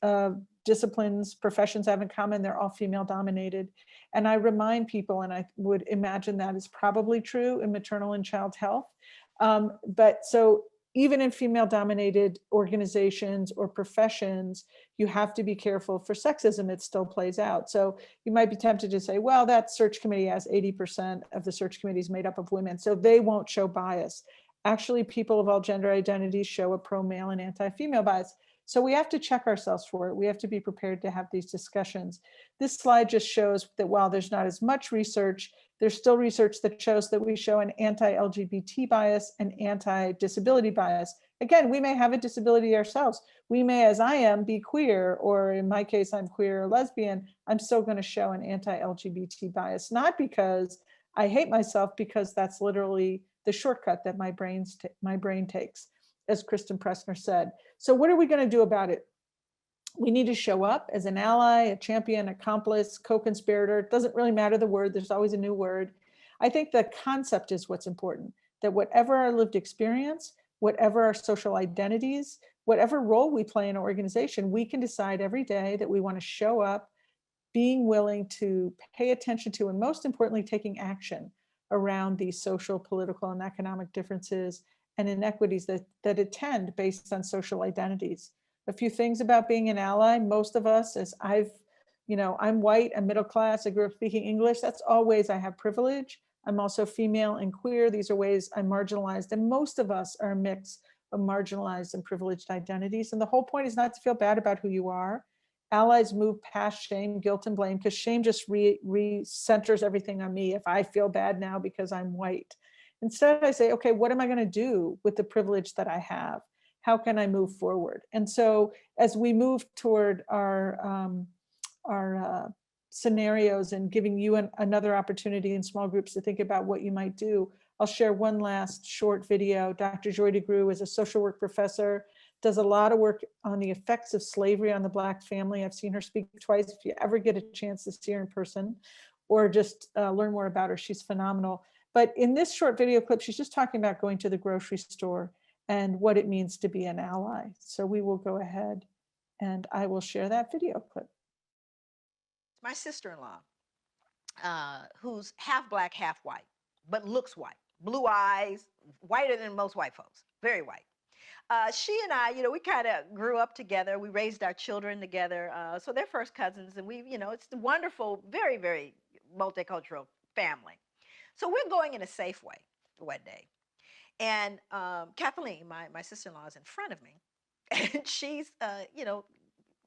disciplines, professions have in common? They're all female dominated. And I remind people, and I would imagine that is probably true in maternal and child health, But so even in female dominated organizations or professions, you have to be careful for sexism. It still plays out. So you might be tempted to say, well, that search committee has 80% of the search committees made up of women, so they won't show bias. Actually, people of all gender identities show a pro-male and anti-female bias. So we have to check ourselves for it. We have to be prepared to have these discussions. This slide just shows that while there's not as much research, there's still research that shows that we show an anti-LGBT bias and anti-disability bias. Again, we may have a disability ourselves. We may, as I am, be queer, or in my case, I'm queer or lesbian. I'm still going to show an anti-LGBT bias, not because I hate myself, because that's literally the shortcut that my brain takes, as Kristen Pressner said. So what are we going to do about it? We need to show up as an ally, a champion, accomplice, co-conspirator. It doesn't really matter the word. There's always a new word. I think the concept is what's important, that whatever our lived experience, whatever our social identities, whatever role we play in an organization, we can decide every day that we want to show up, being willing to pay attention to, and most importantly, taking action around these social, political, and economic differences and inequities that attend based on social identities. A few things about being an ally. Most of us, as I'm white, I'm middle class, I grew up speaking English. That's all ways I have privilege. I'm also female and queer. These are ways I'm marginalized. And most of us are a mix of marginalized and privileged identities. And the whole point is not to feel bad about who you are. Allies move past shame, guilt, and blame, because shame just re-centers everything on me. If I feel bad now because I'm white. Instead, I say, okay, what am I going to do with the privilege that I have? How can I move forward? And so as we move toward our scenarios and giving you another opportunity in small groups to think about what you might do, I'll share one last short video. Dr. Joy DeGruy is a social work professor, does a lot of work on the effects of slavery on the Black family. I've seen her speak twice. If you ever get a chance to see her in person or just learn more about her, she's phenomenal. But in this short video clip, she's just talking about going to the grocery store and what it means to be an ally. So we will go ahead and I will share that video clip. My sister-in-law, who's half Black, half white, but looks white, blue eyes, whiter than most white folks, very white. She and I, we kind of grew up together. We raised our children together. So they're first cousins, and it's a wonderful, very, very multicultural family. So we're going in a Safeway one day. And Kathleen, my sister-in-law, is in front of me, and she's,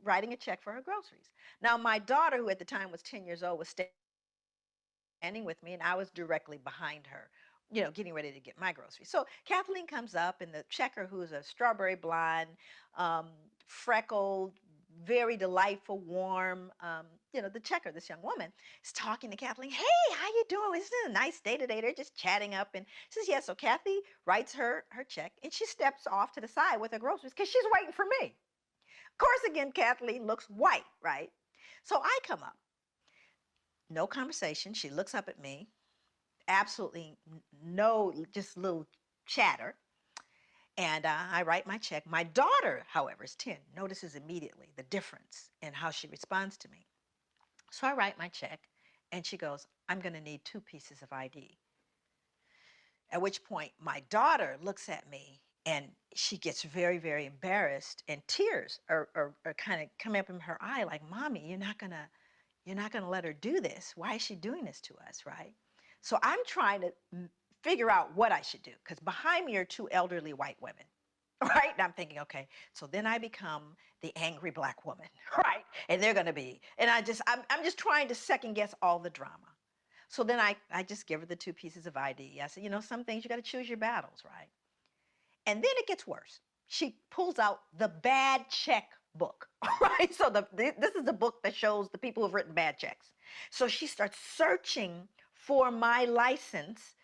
writing a check for her groceries. Now, my daughter, who at the time was 10 years old, was standing with me, and I was directly behind her, getting ready to get my groceries. So Kathleen comes up, and the checker, who's a strawberry blonde, freckled, very delightful, warm, the checker, this young woman, is talking to Kathleen. Hey, how you doing? Isn't it a nice day today? They're just chatting up. And she says, yeah. So Kathy writes her check, and she steps off to the side with her groceries because she's waiting for me. Of course, again, Kathleen looks white, right? So I come up. No conversation. She looks up at me. Absolutely no, just little chatter. And I write my check. My daughter, however, is 10, notices immediately the difference in how she responds to me. So I write my check, and she goes, I'm going to need 2 pieces of ID. At which point, my daughter looks at me, and she gets very, very embarrassed, and tears are kind of coming up in her eye, like, Mommy, you're not gonna let her do this. Why is she doing this to us, right? So I'm trying to figure out what I should do, because behind me are 2 elderly white women, right? And I'm thinking, okay, so then I become the angry Black woman, right? And they're gonna be, and I'm just trying to second guess all the drama. So then I just give her the 2 pieces of ID. I said, some things you gotta choose your battles, right? And then it gets worse. She pulls out the bad check book, right? So this is the book that shows the people who've written bad checks. So she starts searching for my license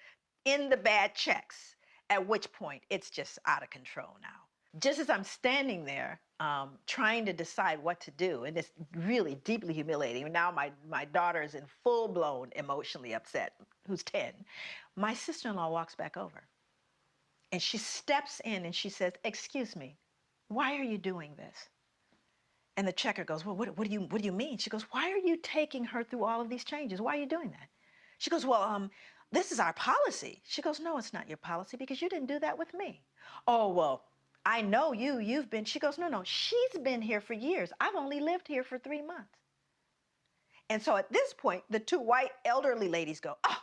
in the bad checks, at which point it's just out of control now. Just as I'm standing there trying to decide what to do, and it's really deeply humiliating. Now my daughter is in full-blown emotionally upset, who's 10. My sister-in-law walks back over, and she steps in and she says, excuse me, why are you doing this? And the checker goes, well, what do you mean? She goes, why are you taking her through all of these changes? Why are you doing that? She goes, well, this is our policy. She goes, no, it's not your policy because you didn't do that with me. Oh, well, I know you've been, she goes, no, she's been here for years. I've only lived here for 3 months. And so at this point, the two white elderly ladies go, oh,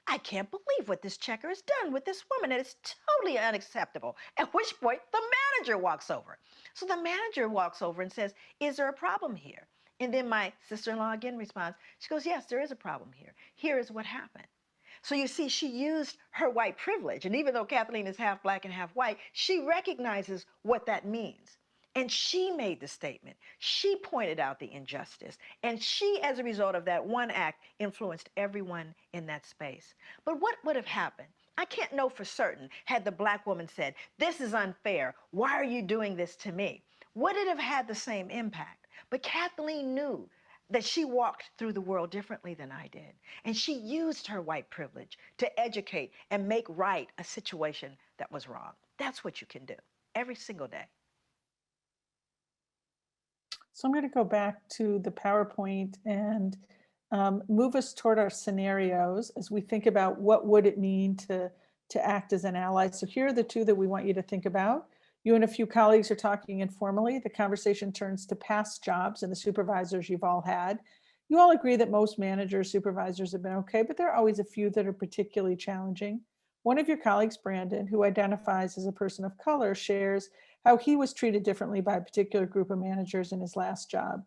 I can't believe what this checker has done with this woman. And it's totally unacceptable. At which point the manager walks over. So the manager walks over and says, is there a problem here? And then my sister-in-law again responds, she goes, yes, there is a problem here. Here is what happened. So you see, she used her white privilege. And even though Kaitlin is half black and half white, she recognizes what that means. And she made the statement. She pointed out the injustice. And she, as a result of that one act, influenced everyone in that space. But what would have happened? I can't know for certain had the black woman said, this is unfair. Why are you doing this to me? Would it have had the same impact? But Kaitlin knew that she walked through the world differently than I did. And she used her white privilege to educate and make right a situation that was wrong. That's what you can do every single day. So I'm going to go back to the PowerPoint and move us toward our scenarios as we think about what would it mean to act as an ally. So here are the two that we want you to think about. You and a few colleagues are talking informally. The conversation turns to past jobs and the supervisors you've all had. You all agree that most managers, supervisors have been okay, but there are always a few that are particularly challenging. One of your colleagues, Brandon, who identifies as a person of color, shares how he was treated differently by a particular group of managers in his last job.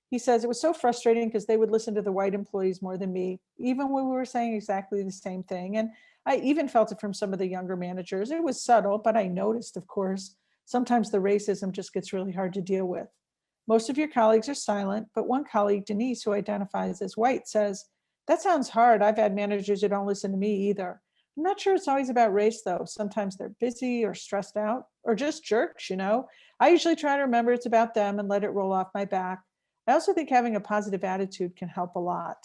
He says, it was so frustrating because they would listen to the white employees more than me, even when we were saying exactly the same thing. And I even felt it from some of the younger managers. It was subtle, but I noticed, of course, sometimes the racism just gets really hard to deal with. Most of your colleagues are silent, but one colleague, Denise, who identifies as white, says, that sounds hard. I've had managers who don't listen to me either. I'm not sure it's always about race, though. Sometimes they're busy or stressed out or just jerks, you know. I usually try to remember it's about them and let it roll off my back. I also think having a positive attitude can help a lot.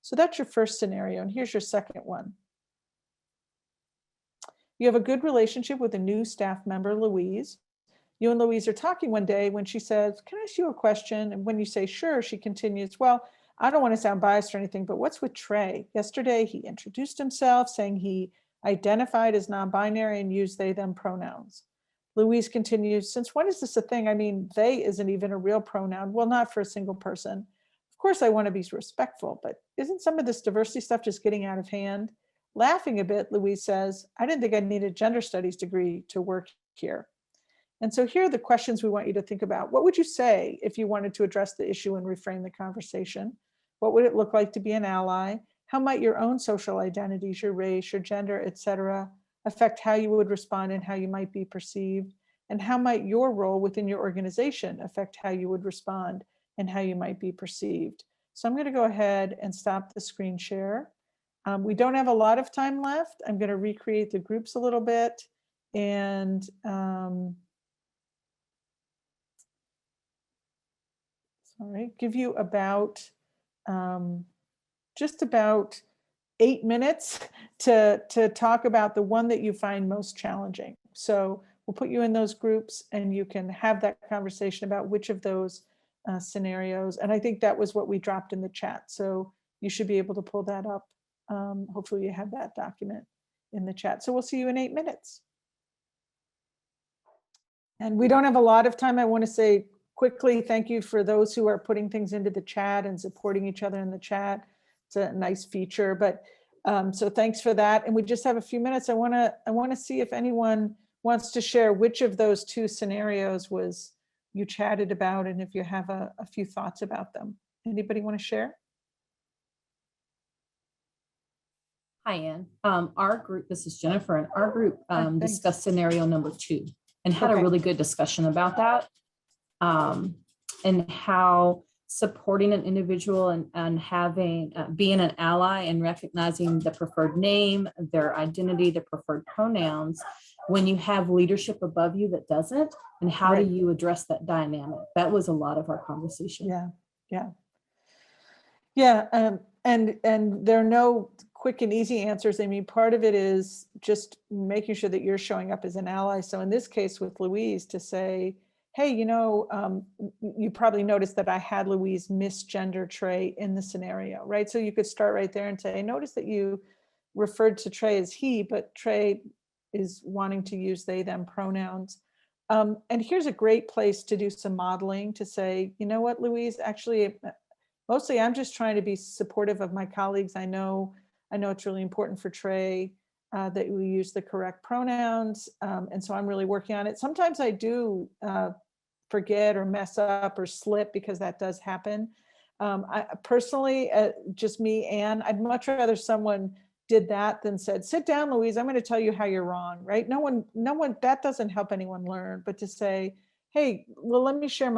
So that's your first scenario. And here's your second one. You have a good relationship with a new staff member, Louise. You and Louise are talking one day when she says, can I ask you a question? And when you say, sure, she continues, well, I don't want to sound biased or anything, but what's with Trey? Yesterday, he introduced himself saying he identified as non-binary and used they, them pronouns. Louise continues, since when is this a thing? I mean, they isn't even a real pronoun. Well, not for a single person. Of course, I want to be respectful, but isn't some of this diversity stuff just getting out of hand? Laughing a bit, Louise says, I didn't think I needed a gender studies degree to work here. And so here are the questions we want you to think about. What would you say if you wanted to address the issue and reframe the conversation? What would it look like to be an ally? How might your own social identities, your race, your gender, etc., affect how you would respond and how you might be perceived? And how might your role within your organization affect how you would respond and how you might be perceived? So I'm going to go ahead and stop the screen share. We don't have a lot of time left. I'm going to recreate the groups a little bit and give you about just about 8 minutes to talk about the one that you find most challenging. So we'll put you in those groups and you can have that conversation about which of those scenarios. And I think that was what we dropped in the chat. So you should be able to pull that up. Hopefully you have that document in the chat. So we'll see you in 8 minutes. And we don't have a lot of time. I want to say quickly, thank you for those who are putting things into the chat and supporting each other in the chat. It's a nice feature, but so thanks for that. And we just have a few minutes. I want to see if anyone wants to share which of those two scenarios was you chatted about, and if you have a few thoughts about them. Anybody want to share? Hi, Ann. Our group, this is Jennifer, and our group discussed scenario number 2 and had a really good discussion about that. And how supporting an individual and having being an ally and recognizing the preferred name, their identity, their preferred pronouns, when you have leadership above you that doesn't, and how do you address that dynamic? That was a lot of our conversation. And there are no quick and easy answers. I mean, part of it is just making sure that you're showing up as an ally. So in this case with Louise, to say, hey, you know, you probably noticed that I had Louise misgender Trey in the scenario, right? So you could start right there and say, I noticed that you referred to Trey as he, but Trey is wanting to use they, them pronouns. And here's a great place to do some modeling to say, you know what, Louise, actually, mostly I'm just trying to be supportive of my colleagues. I know it's really important for Trey that we use the correct pronouns. And so I'm really working on it. Sometimes I do forget or mess up or slip, because that does happen. I personally, just me, Anne, I'd much rather someone did that than said, sit down, Louise, I'm going to tell you how you're wrong, right? No one, that doesn't help anyone learn, but to say, hey, well, let me share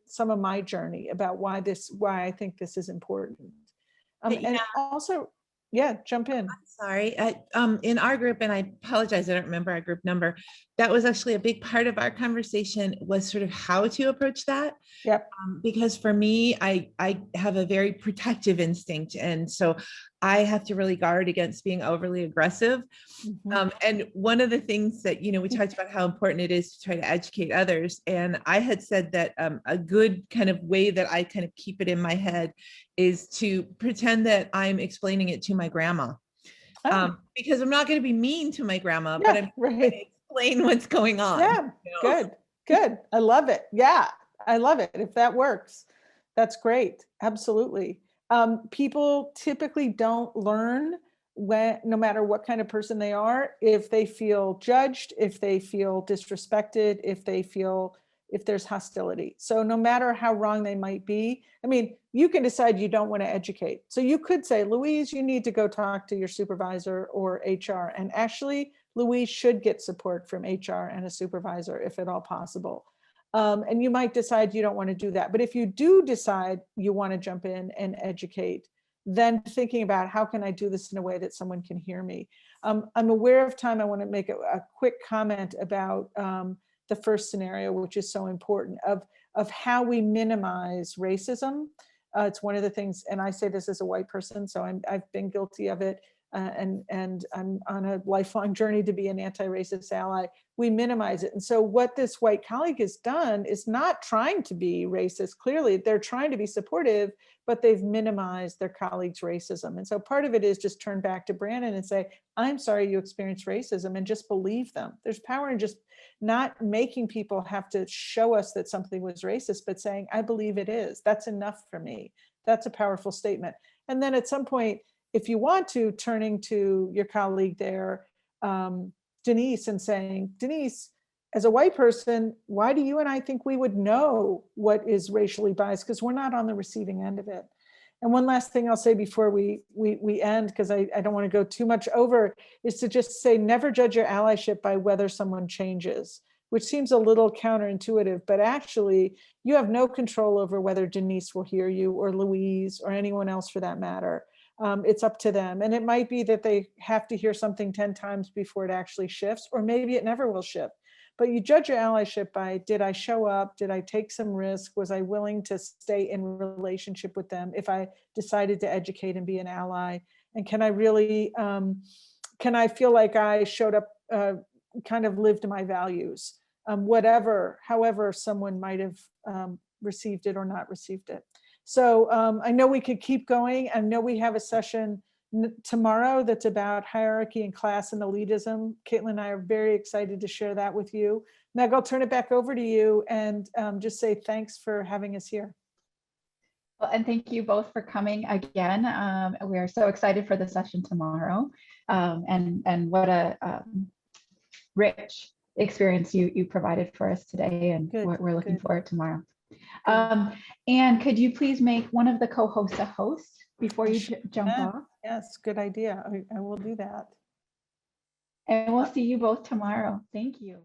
some of my journey about why I think this is important. And also, yeah, jump in. Sorry, in our group, and I apologize, I don't remember our group number, that was actually a big part of our conversation, was sort of how to approach that. Yep. Because for me, I have a very protective instinct. And so I have to really guard against being overly aggressive. And one of the things that, we talked about how important it is to try to educate others. And I had said that a good kind of way that I kind of keep it in my head is to pretend that I'm explaining it to my grandma. Because I'm not going to be mean to my grandma, but I'm going to explain what's going on. Yeah, good. I love it. Yeah, I love it. If that works, that's great. Absolutely. People typically don't learn no matter what kind of person they are, if they feel judged, if they feel disrespected, if there's hostility. So no matter how wrong they might be, I mean, you can decide you don't want to educate. So you could say, Louise, you need to go talk to your supervisor or HR. And actually, Louise should get support from HR and a supervisor if at all possible. And you might decide you don't want to do that. But if you do decide you want to jump in and educate, then thinking about how can I do this in a way that someone can hear me. I'm aware of time. I want to make a quick comment about the first scenario, which is so important, of how we minimize racism. It's one of the things, and I say this as a white person, so I've been guilty of it, and I'm on a lifelong journey to be an anti-racist ally. We minimize it. And so what this white colleague has done is not trying to be racist. Clearly, they're trying to be supportive, but they've minimized their colleague's racism. And so part of it is just turn back to Brandon and say, I'm sorry you experienced racism, and just believe them. There's power in just not making people have to show us that something was racist, but saying, I believe it is. That's enough for me. That's a powerful statement. And then at some point, if you want to, turning to your colleague there, Denise, and saying, Denise, as a white person, why do you and I think we would know what is racially biased? Because we're not on the receiving end of it. And one last thing I'll say before we end, because I don't want to go too much over, is to just say, never judge your allyship by whether someone changes, which seems a little counterintuitive, but actually you have no control over whether Denise will hear you, or Louise, or anyone else for that matter. It's up to them. And it might be that they have to hear something 10 times before it actually shifts, or maybe it never will shift. But you judge your allyship by, did I show up? Did I take some risk? Was I willing to stay in relationship with them if I decided to educate and be an ally? And can I really, can I feel like I showed up, kind of lived my values, however someone might have received it or not received it. So I know we could keep going. I know we have a session tomorrow that's about hierarchy and class and elitism. Kaitlin and I are very excited to share that with you. Meg, I'll turn it back over to you and just say thanks for having us here. Well, and thank you both for coming again. We are so excited for the session tomorrow, and what a rich experience you provided for us today, and we're looking forward to tomorrow. And could you please make one of the co-hosts a host before you jump off? Yes, good idea. I will do that. And we'll see you both tomorrow. Thank you.